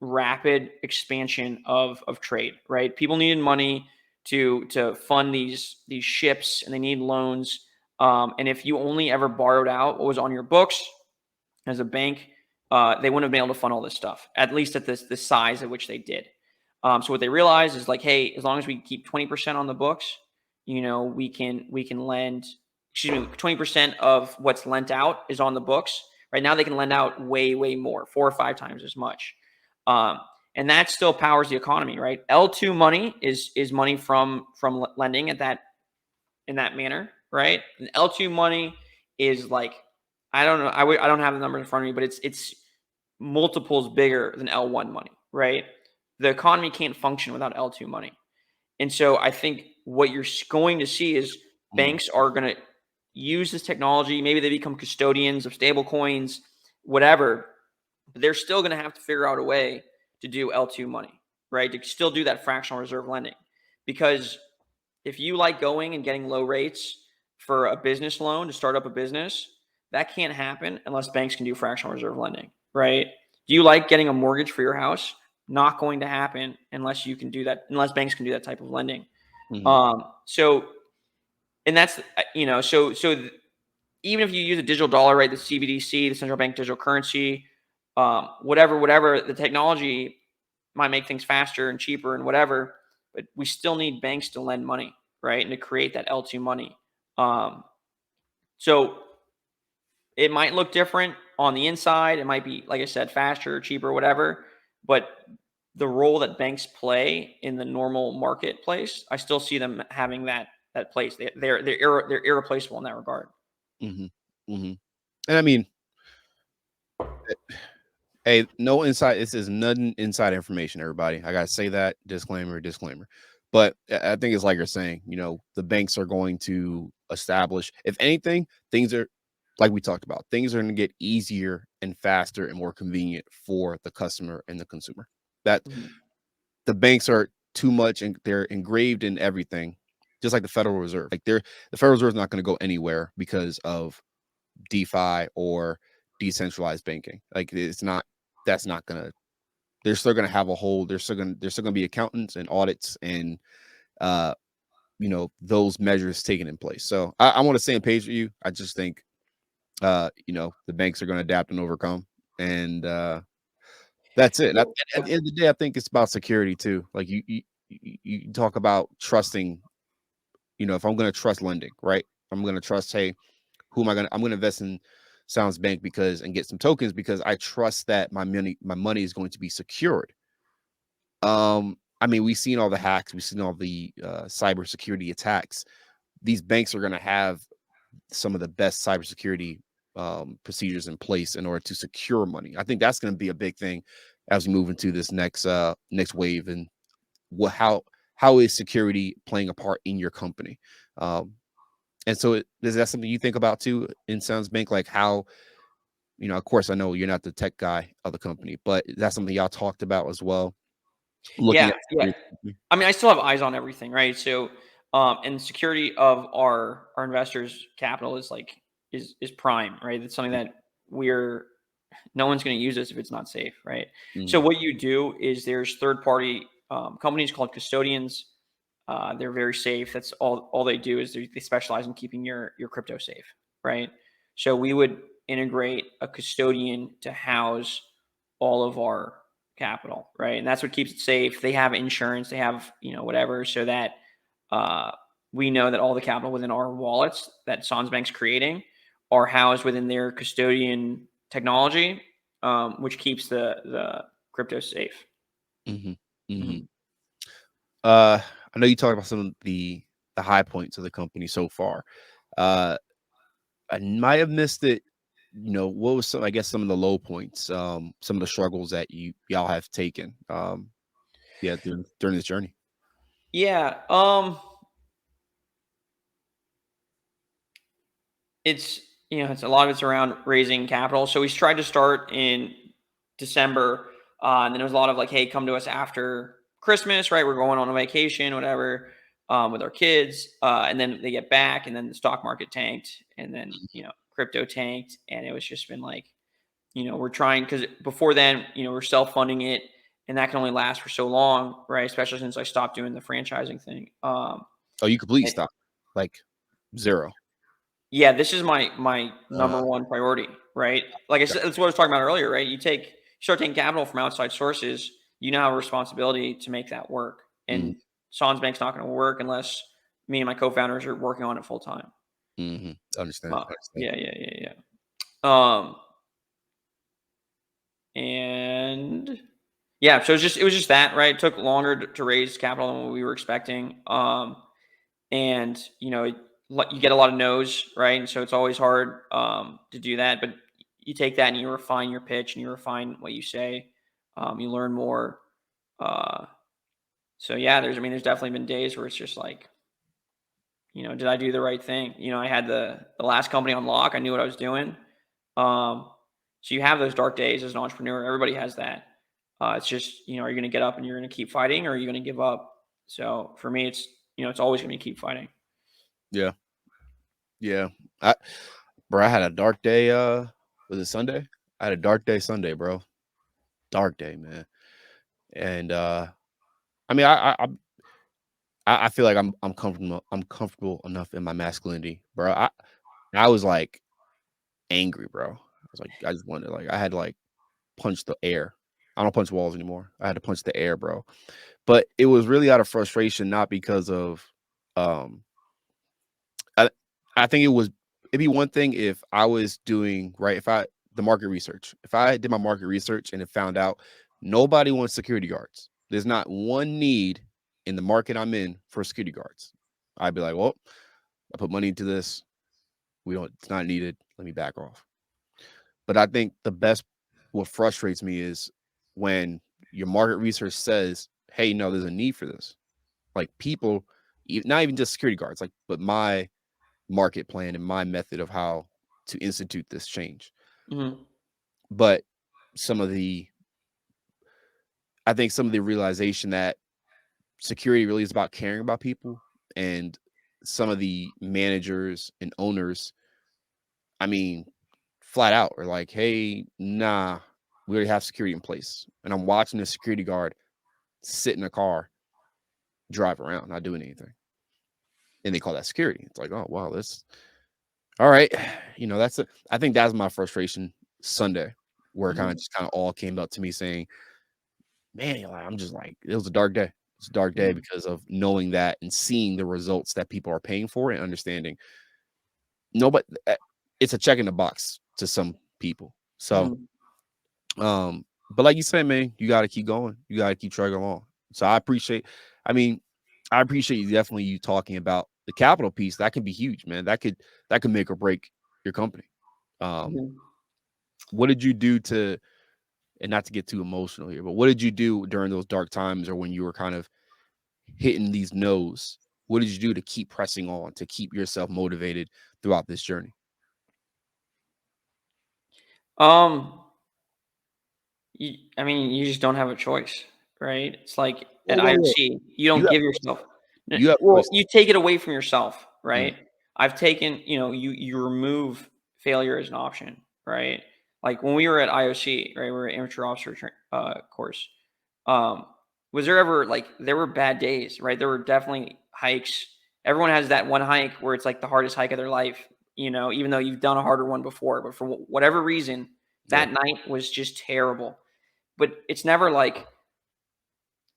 rapid expansion of trade, right? People needed money to fund these ships, and they need loans. And if you only ever borrowed out what was on your books as a bank, they wouldn't have been able to fund all this stuff, at least at the size at which they did. So what they realized is like, hey, as long as we keep 20% on the books, we can lend, 20% of what's lent out is on the books. Right now they can lend out way, way more, 4 or 5 times as much. And that still powers the economy, right? L2 money is money from lending in that manner, right? And L2 money is like, I don't know, I don't have the numbers in front of me, but it's multiples bigger than L1 money, right? The economy can't function without L2 money. And so I think what you're going to see is banks are going to use this technology. Maybe they become custodians of stable coins, whatever, but they're still going to have to figure out a way to do L2 money, right? To still do that fractional reserve lending. Because if you like going and getting low rates for a business loan to start up a business, that can't happen unless banks can do fractional reserve lending, right? Do you like getting a mortgage for your house? Not going to happen unless you can do that, unless banks can do that type of lending. So, and that's, even if you use a digital dollar, right, the CBDC, the central bank digital currency, whatever, the technology might make things faster and cheaper and whatever, but we still need banks to lend money, right, and to create that L2 money. So it might look different on the inside. It might be, like I said, faster, cheaper, whatever, but the role that banks play in the normal marketplace, I still see them having that place. They're irreplaceable in that regard. And I mean, hey, no inside. This is nothing inside information, everybody. I gotta say that disclaimer. But I think it's like you're saying. The banks are going to establish, if anything, things are like we talked about. Things are going to get easier and faster and more convenient for the customer and the consumer. That the banks are too much and they're engraved in everything, just like the Federal Reserve. Like the Federal Reserve is not going to go anywhere because of DeFi or decentralized banking. Like that's not gonna. They're still gonna have a whole. There's still gonna be accountants and audits and those measures taken in place. So I'm on the same page with you. I just think the banks are going to adapt and overcome, and that's it. At the end of the day, I think it's about security too. Like you talk about trusting. If I'm going to trust lending, right? I'm going to trust. Hey, who am I going to? I'm going to invest in SansBank and get some tokens because I trust that my money is going to be secured. I mean, we've seen all the hacks, we've seen all the cybersecurity attacks. These banks are going to have some of the best cybersecurity procedures in place in order to secure money. I think that's going to be a big thing as we move into this next wave. And how is security playing a part in your company? And so is that something you think about too in SansBank? Like how, of course, I know you're not the tech guy of the company, but that's something y'all talked about as well. Yeah. I mean, I still have eyes on everything, right? So, and security of our investors' capital is prime, right? It's something that no one's going to use this if it's not safe, right? So what you do is there's third-party companies called custodians. They're very safe. That's all they do is they specialize in keeping your crypto safe, right? So we would integrate a custodian to house all of our capital, right? And that's what keeps it safe. They have insurance, they have, whatever, so that we know that all the capital within our wallets that SansBank's creating are housed within their custodian technology, which keeps the crypto safe. I know you talked about some of the high points of the company so far. I might have missed it. What was some of the low points, some of the struggles that y'all have taken, during this journey? Yeah. It's it's a lot of it's around raising capital. So we tried to start in December, and then there was a lot of like, hey, come to us after Christmas, right? We're going on a vacation, whatever, with our kids, and then they get back, and then the stock market tanked, and then crypto tanked, and it was just been like, we're trying because before then, we're self-funding it, and that can only last for so long, right? Especially since I stopped doing the franchising thing. You completely stopped, like zero. Yeah, this is my number one priority, right? Like I said, that's what I was talking about earlier, right? You start taking capital from outside sources, you now have a responsibility to make that work. And SansBank's not going to work unless me and my co-founders are working on it full time. Understand. Yeah. And yeah, so it was just that, right? It took longer to raise capital than what we were expecting. And you get a lot of no's, right? And so it's always hard to do that, but you take that and you refine your pitch and you refine what you say. You learn more. So yeah, there's definitely been days where it's just like, did I do the right thing? I had the last company on lock. I knew what I was doing. So you have those dark days as an entrepreneur. Everybody has that. It's just, are you going to get up and you're going to keep fighting, or are you going to give up? So for me, it's always going to be keep fighting. Yeah. Yeah. I had a dark day. Was it Sunday? I had a dark day Sunday, bro. Dark day, man. And I mean, I feel like I'm comfortable enough in my masculinity, bro. I was like angry, bro. I was like, I just wanted, like, I had to like punch the air. I don't punch walls anymore. I had to punch the air, bro. But it was really out of frustration, not because of um I I think it'd be one thing if I was doing right, if I the market research. If I did my market research and it found out nobody wants security guards. There's not one need in the market I'm in for security guards. I'd be like, well, I put money into this. It's not needed. Let me back off. But I think what frustrates me is when your market research says, hey, no, there's a need for this. Like people, not even just security guards, like, but my market plan and my method of how to institute this change. Mm-hmm. But I think some of the realization that security really is about caring about people, and some of the managers and owners, I mean, flat out are like, hey, nah, we already have security in place. And I'm watching the security guard sit in a car, drive around, not doing anything. And they call that security. It's like, oh, wow, this, all right. I think that's my frustration Sunday, where it Mm-hmm. just all came up to me saying, man, I'm just like, it was a dark day. It's a dark day Mm-hmm. because of knowing that and seeing the results that people are paying for and understanding. Nobody, it's a check in the box to some people. So, but like you said, man, you got to keep going. You got to keep trucking along. So I appreciate you definitely you talking about the capital piece. That could be huge, man. That could make or break your company. Mm-hmm. What did you do and not to get too emotional here, but what did you do during those dark times or when you were kind of hitting these no's? What did you do to keep pressing on, to keep yourself motivated throughout this journey? I mean, you just don't have a choice, right? It's like at Whoa. IOC, you You don't got give yourself. you got Well, choice. you take it away from yourself, Mm, right? I've taken, you remove failure as an option, right? Like when we were at IOC, right? We were at amateur officer course. Um, was there ever like there were bad days, right? There were definitely hikes. Everyone has that one hike where it's like the hardest hike of their life, even though you've done a harder one before. But for whatever reason, yeah. that night was just terrible. But it's never like,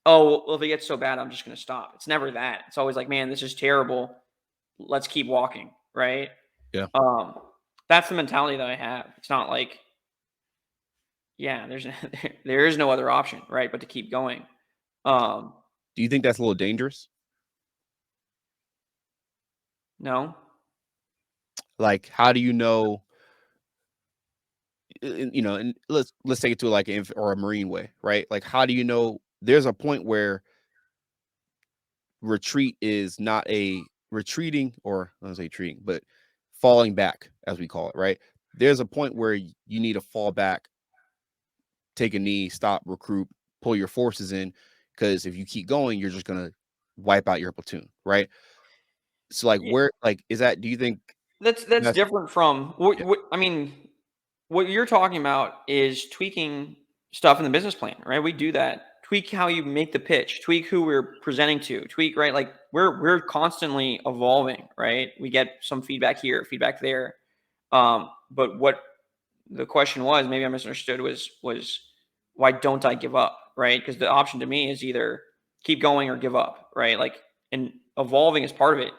oh, well, if it gets so bad, I'm just going to stop. It's never that. It's always like, man, this is terrible. Let's keep walking, right? Yeah. Um, that's the mentality that I have. It's not like, yeah, there is no other option, right? But to keep going. Um, Do you think that's a little dangerous? no. Like, how do you know? And let's take it to like or a Marine way, right? Like, how do you know? There's a point where retreat is not a retreating, or I don't say retreating, but falling back, as we call it, right? There's a point where you need to fall back, take a knee, stop, recruit, pull your forces in, because if you keep going, you're just gonna wipe out your platoon, right? So, like, Yeah, where, like, is that? Do you think that's that's different from yeah, I mean, what you're talking about is tweaking stuff in the business plan, right? We do that. Tweak how you make the pitch, tweak who we're presenting to, tweak, right? Like we're constantly evolving, right? We get some feedback here, feedback there. But what the question was, maybe I misunderstood, was why don't I give up, right? Because the option to me is either keep going or give up, right? Like, and evolving is part of it.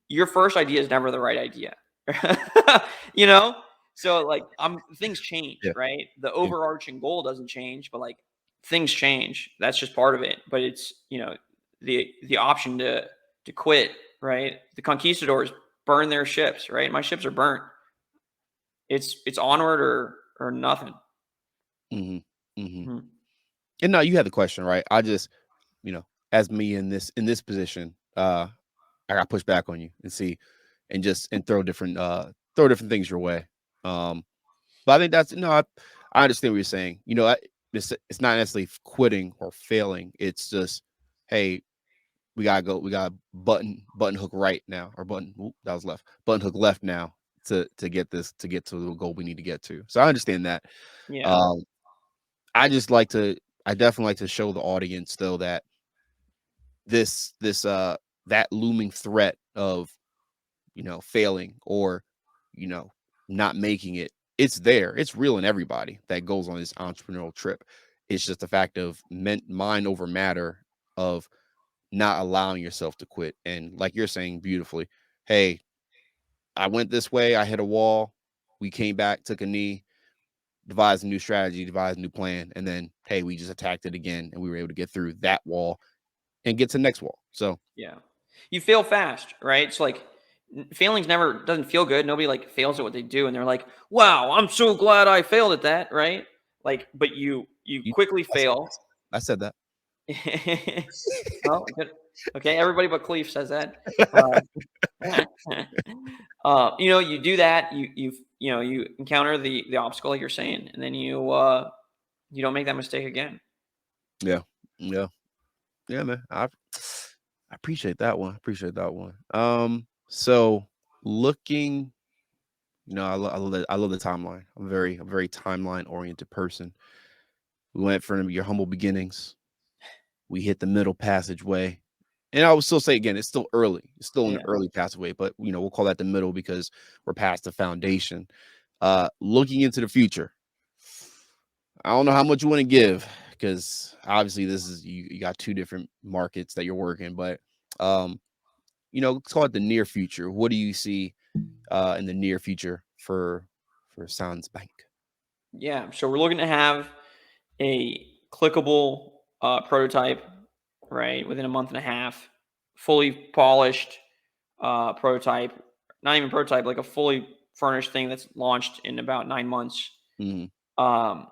Your first idea is never the right idea. you know so like things change, yeah, right? The yeah. overarching goal doesn't change, but like things change. That's just part of it. But it's the option to quit, right? The conquistadors burn their ships, right? My ships are burnt. It's onward or nothing. Hmm. Hmm. Mhm. And no, you had the question right. I just, as me in this position, I got pushed back on you and see, and throw different things your way. Um, But I think that's I understand what you're saying. It's not necessarily quitting or failing. It's just, hey, we gotta go. We got button hook right now, or that was left. Button hook left now to get to the goal we need to get to. So I understand that. Yeah. Um, I definitely like to show the audience though that that looming threat of failing or not making it, it's there. It's real in everybody that goes on this entrepreneurial trip. It's just the fact of mind over matter of not allowing yourself to quit. And like you're saying beautifully, hey, I went this way, I hit a wall, we came back, took a knee, devised a new strategy, devised a new plan, and then hey, we just attacked it again and we were able to get through that wall and get to the next wall. So Yeah. You fail fast, right? It's like failing's never doesn't feel good. Nobody like fails at what they do and they're like, "Wow, I'm so glad I failed at that," right? Like, but you you, quickly I, fail. I said that. Oh, good. Okay, everybody but Cleef says that. You do that, you encounter the obstacle like you're saying, and then you don't make that mistake again. Yeah. Yeah. Yeah, man. I appreciate that one. I appreciate that one. So looking, I love the timeline. I'm a very timeline oriented person. We went from your humble beginnings. We hit the middle passageway. And I would still say again, it's still early. It's still in the Yeah. early passageway, but we'll call that the middle because we're past the foundation. Looking into the future. I don't know how much you want to give because obviously this is you got two different markets that you're working, but let's call it the near future. What do you see in the near future for SansBank? Yeah, so we're looking to have a clickable prototype, right, within a month and a half, fully polished prototype, not even prototype, like a fully furnished thing that's launched in about 9 months. Mhm. Um,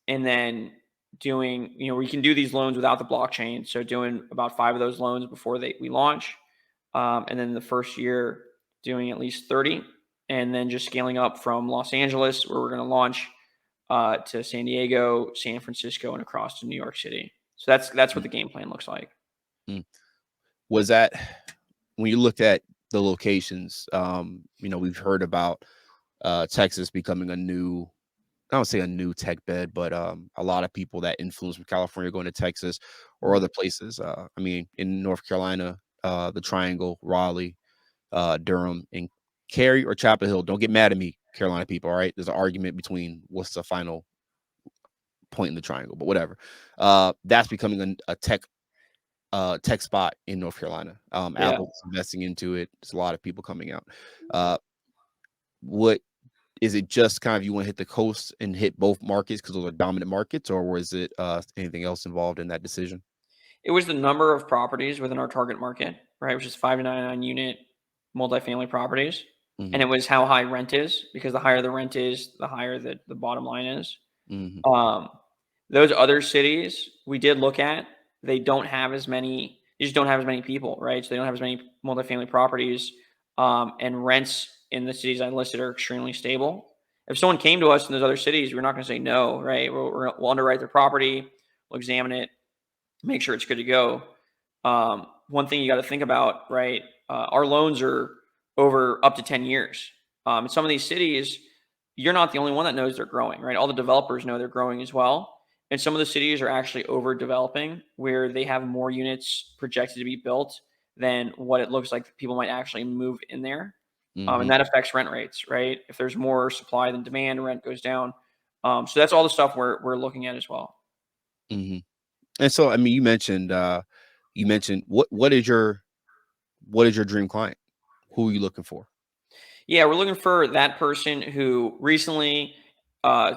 and then doing, we can do these loans without the blockchain. So doing about 5 of those loans before we launch. And then the first year doing at least 30, and then just scaling up from Los Angeles, where we're going to launch, to San Diego, San Francisco, and across to New York City. So that's what the game plan looks like. Mm. Was that when you looked at the locations? We've heard about Texas becoming I don't say a new tech bed, but a lot of people that influence from California going to Texas or other places. In North Carolina, the Triangle, Raleigh, Durham, and Cary or Chapel Hill. Don't get mad at me, Carolina people. All right, there's an argument between what's the final point in the triangle, but whatever. That's becoming a tech spot in North Carolina. Yeah. Apple's investing into it. There's a lot of people coming out. What is it? Just kind of you want to hit the coast and hit both markets because those are dominant markets, or was it anything else involved in that decision? It was the number of properties within our target market, right? Which is 5 to 99 unit multifamily properties. And Hmm. it was how high rent is, because the higher the rent is, the higher the bottom line is. Hmm. Um, those other cities we did look at, they don't have as many, they just don't have as many people, right? So they don't have as many multifamily properties. And rents in the cities I listed are extremely stable. If someone came to us in those other cities, we're not going to say no, right? We'll underwrite their property, we'll examine it, make sure it's good to go. One thing you got to think about, right? Our loans are over up to 10 years. In some of these cities, you're not the only one that knows they're growing, right? All the developers know they're growing as well. And some of the cities are actually overdeveloping, where they have more units projected to be built than what it looks like people might actually move in there. And Hmm. that affects rent rates, right? If there's more supply than demand, rent goes down. So that's all the stuff we're looking at as well. Hmm. And so, you mentioned what is your dream client? Who are you looking for? Yeah, we're looking for that person who recently uh,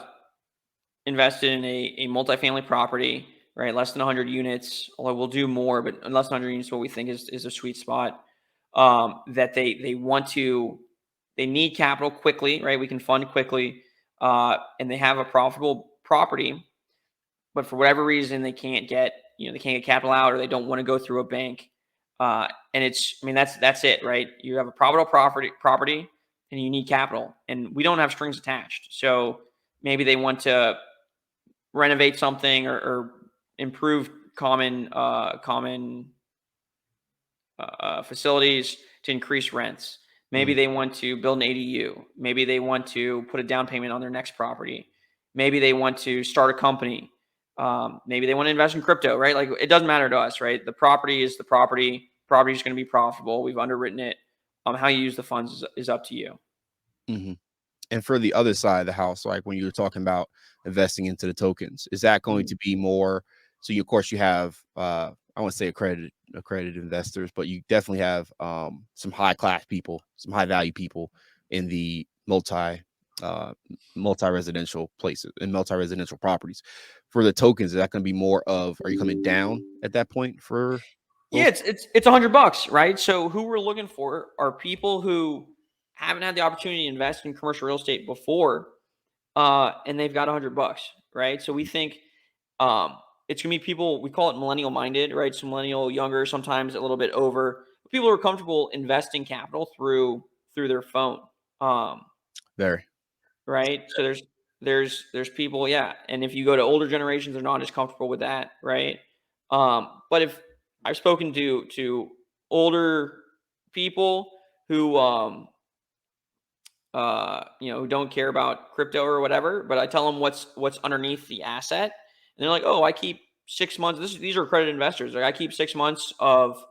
invested in a multifamily property, right? Less than 100 units, although we'll do more, but less than 100 units is what we think is a sweet spot. That they need capital quickly, right? We can fund quickly, and they have a profitable property, but for whatever reason they can't get capital out, or they don't want to go through a bank. And that's it, right? You have a profitable property and you need capital, and we don't have strings attached. So maybe they want to renovate something or improve common facilities to increase rents. Maybe they want to build an ADU. Maybe they want to put a down payment on their next property. Maybe they want to start a company. Maybe they want to invest in crypto, right? Like, it doesn't matter to us, right? The property is the property. Property is going to be profitable. We've underwritten it. How you use the funds is up to you. Mm-hmm. And for the other side of the house, like when you were talking about investing into the tokens, is that going to be more? So you, of course, you have I won't say accredited investors, but you definitely have some high class people, some high value people in the multi residential places and multi residential properties. For the tokens, is that going to be more of? Are you coming down at that point for? Yeah, it's $100, right? So who we're looking for are people who haven't had the opportunity to invest in commercial real estate before, and they've got $100, right? So we think it's gonna be people, we call it millennial minded, right? So millennial, younger, sometimes a little bit over. People who are comfortable investing capital through their phone. Very. Right. So there's people, yeah. And if you go to older generations, they're not as comfortable with that, right? But if I've spoken to older people who who don't care about crypto or whatever, but I tell them what's underneath the asset, and they're like, oh, I keep 6 months. These are accredited investors. Like, I keep 6 months of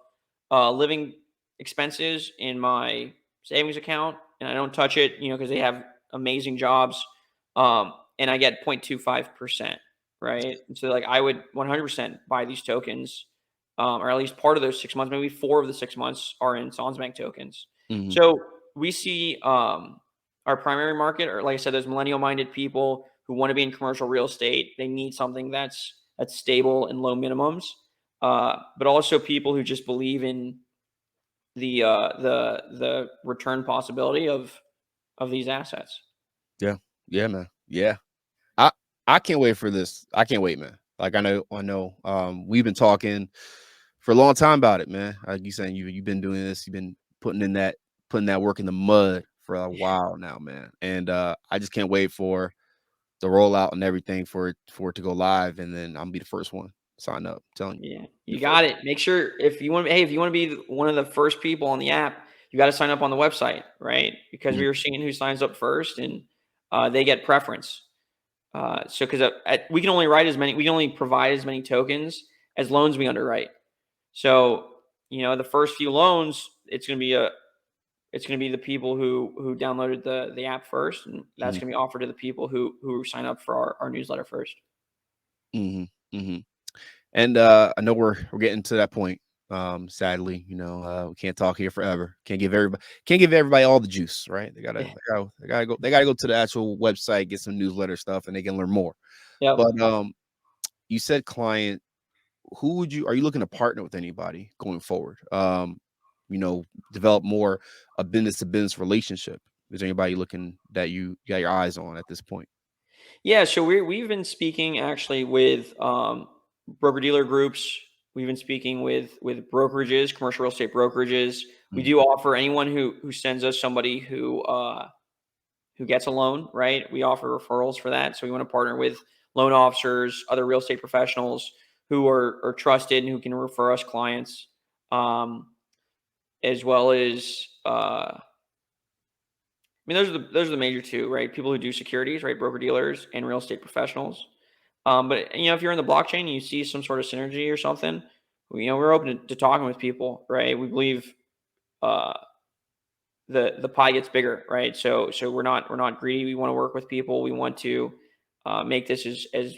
living expenses in my savings account, and I don't touch it, because they have amazing jobs, and I get 0.25%, right? And so, like, I would 100% buy these tokens, or at least part of those 6 months. Maybe 4 of the 6 months are in SansBank tokens. Mm-hmm. So we see our primary market, or like I said, those millennial-minded people who want to be in commercial real estate. They need something that's stable and low minimums, but also people who just believe in the return possibility of these assets. Yeah, man. Yeah, I can't wait for this. I can't wait, man. Like, I know. We've been talking for a long time about it, man. Like you saying, you've been doing this. You've been putting that work in the mud for a while now, man. And I just can't wait for the rollout and everything for it to go live, and then I'm gonna be the first one sign up. I'm telling you. Yeah, you got it. Make sure if you want to be one of the first people on the app, you got to sign up on the website, right? Because we were seeing who signs up first, and they get preference. So because we can only provide as many tokens as loans we underwrite. So the first few loans, it's gonna be the people who downloaded the app first, and that's gonna be offered to the people who sign up for our newsletter first. Mm-hmm. Mm-hmm. And I know we're getting to that point. Sadly, we can't talk here forever. Can't give everybody all the juice, right? They gotta go to the actual website, get some newsletter stuff, and they can learn more. Yep. But you said client. Are you looking to partner with anybody going forward? Develop more a business to business relationship. Is there anybody looking that you got your eyes on at this point? Yeah, so we've been speaking actually with broker dealer groups. We've been speaking with brokerages, commercial real estate brokerages. We do offer anyone who sends us somebody who gets a loan, right? We offer referrals for that. So we want to partner with loan officers, other real estate professionals who are trusted and who can refer us clients, as well as those are the major two, right? People who do securities, right? Broker dealers and real estate professionals. But if you're in the blockchain and you see some sort of synergy or something, we're open to talking with people, right? We believe the pie gets bigger, right? So we're not greedy. We want to work with people. We want to make this as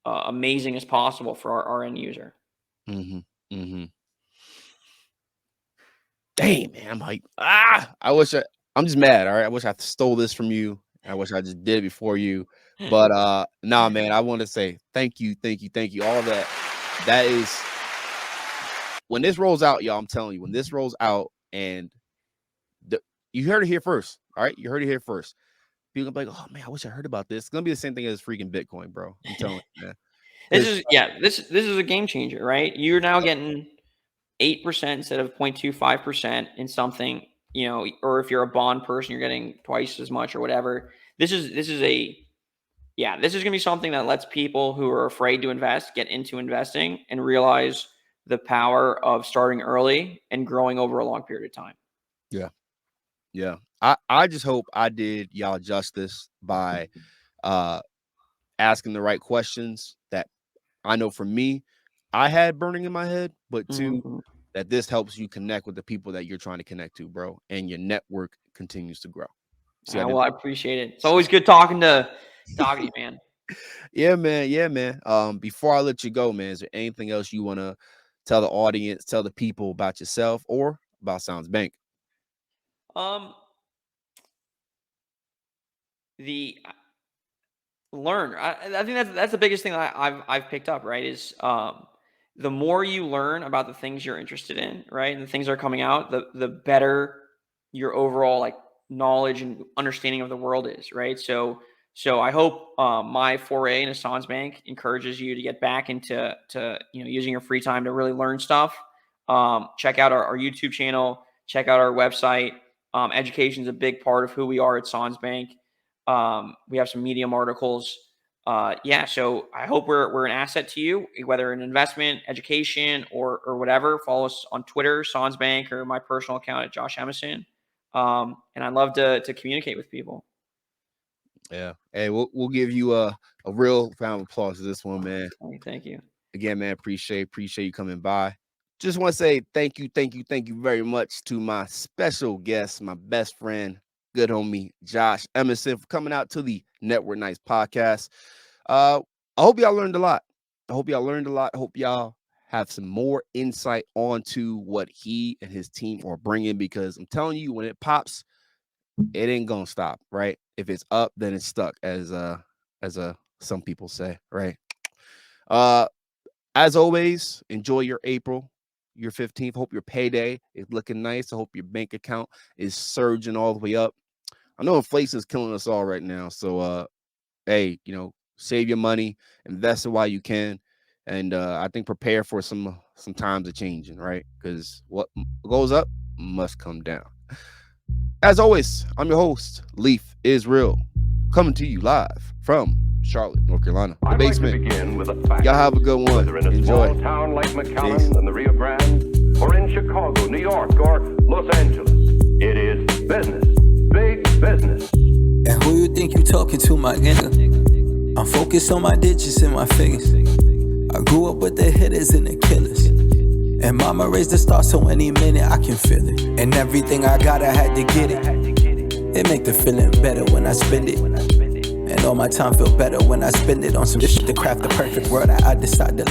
amazing as possible for our end user. Mm-hmm. Mm-hmm. Dang, man, I'm like, I'm just mad. All right, I wish I stole this from you. I wish I just did it before you. But nah, man, I want to say thank you. All that is when this rolls out, y'all. I'm telling you, when this rolls out, and you heard it here first. All right, you heard it here first. People gonna be like, oh man, I wish I heard about this. It's gonna be the same thing as freaking Bitcoin, bro. I'm telling you, man. This is a game changer, right? You're now getting 8% instead of 0.25% in something, or if you're a bond person, you're getting twice as much or whatever. This is a yeah, this is going to be something that lets people who are afraid to invest get into investing and realize the power of starting early and growing over a long period of time. Yeah. Yeah. I just hope I did y'all justice by asking the right questions that I know for me, I had burning in my head, but two, that this helps you connect with the people that you're trying to connect to, bro, and your network continues to grow. See, Well, I appreciate it. It's always good talking to you, man. Yeah, man. Yeah, man. Before I let you go, man, is there anything else you want to tell the audience, tell the people about yourself or about SansBank? The learn. I think that's the biggest thing that I've picked up, right? Is the more you learn about the things you're interested in, right, and the things that are coming out, the better your overall like knowledge and understanding of the world is, right? So I hope my foray into SansBank encourages you to get back into using your free time to really learn stuff. Check out our YouTube channel. Check out our website. Education is a big part of who we are at SansBank. We have some Medium articles. So I hope we're an asset to you, whether an investment, education, or whatever. Follow us on Twitter, SansBank, or my personal account at Josh Emison. And I'd love to communicate with people. Yeah. Hey, we'll give you a real round of applause to this one, man. Thank you. Again, man, appreciate you coming by. Just want to say thank you very much to my special guest, my best friend, good homie, Josh Emison, for coming out to the Network Nights podcast. I hope y'all learned a lot. I hope y'all have some more insight onto what he and his team are bringing, because I'm telling you, when it pops, it ain't gonna stop, right? If it's up, then it's stuck, as some people say, right? As always, enjoy your April, your 15th. Hope your payday is looking nice. I hope your bank account is surging all the way up. I know inflation is killing us all right now. So, hey, save your money, invest it while you can. And I think prepare for some times of changing, right? Because what goes up must come down. As always, I'm your host, Leaf is Real, coming to you live from Charlotte, North Carolina, the basement. Like to begin with a fact. Y'all have a good one. Whether in a Enjoy. small town like McAllen Peace. and the Rio Grande, or in Chicago, New York, or Los Angeles, it is business, big business. And who you think you talking to, my nigga? I'm focused on my digits and my figures. I grew up with the hitters and the killers. And mama raised the star, so any minute I can feel it. And everything I got, I had to get it. It make the feeling better when I spend it. And all my time feel better when I spend it on some shit to craft the perfect world I decide to live.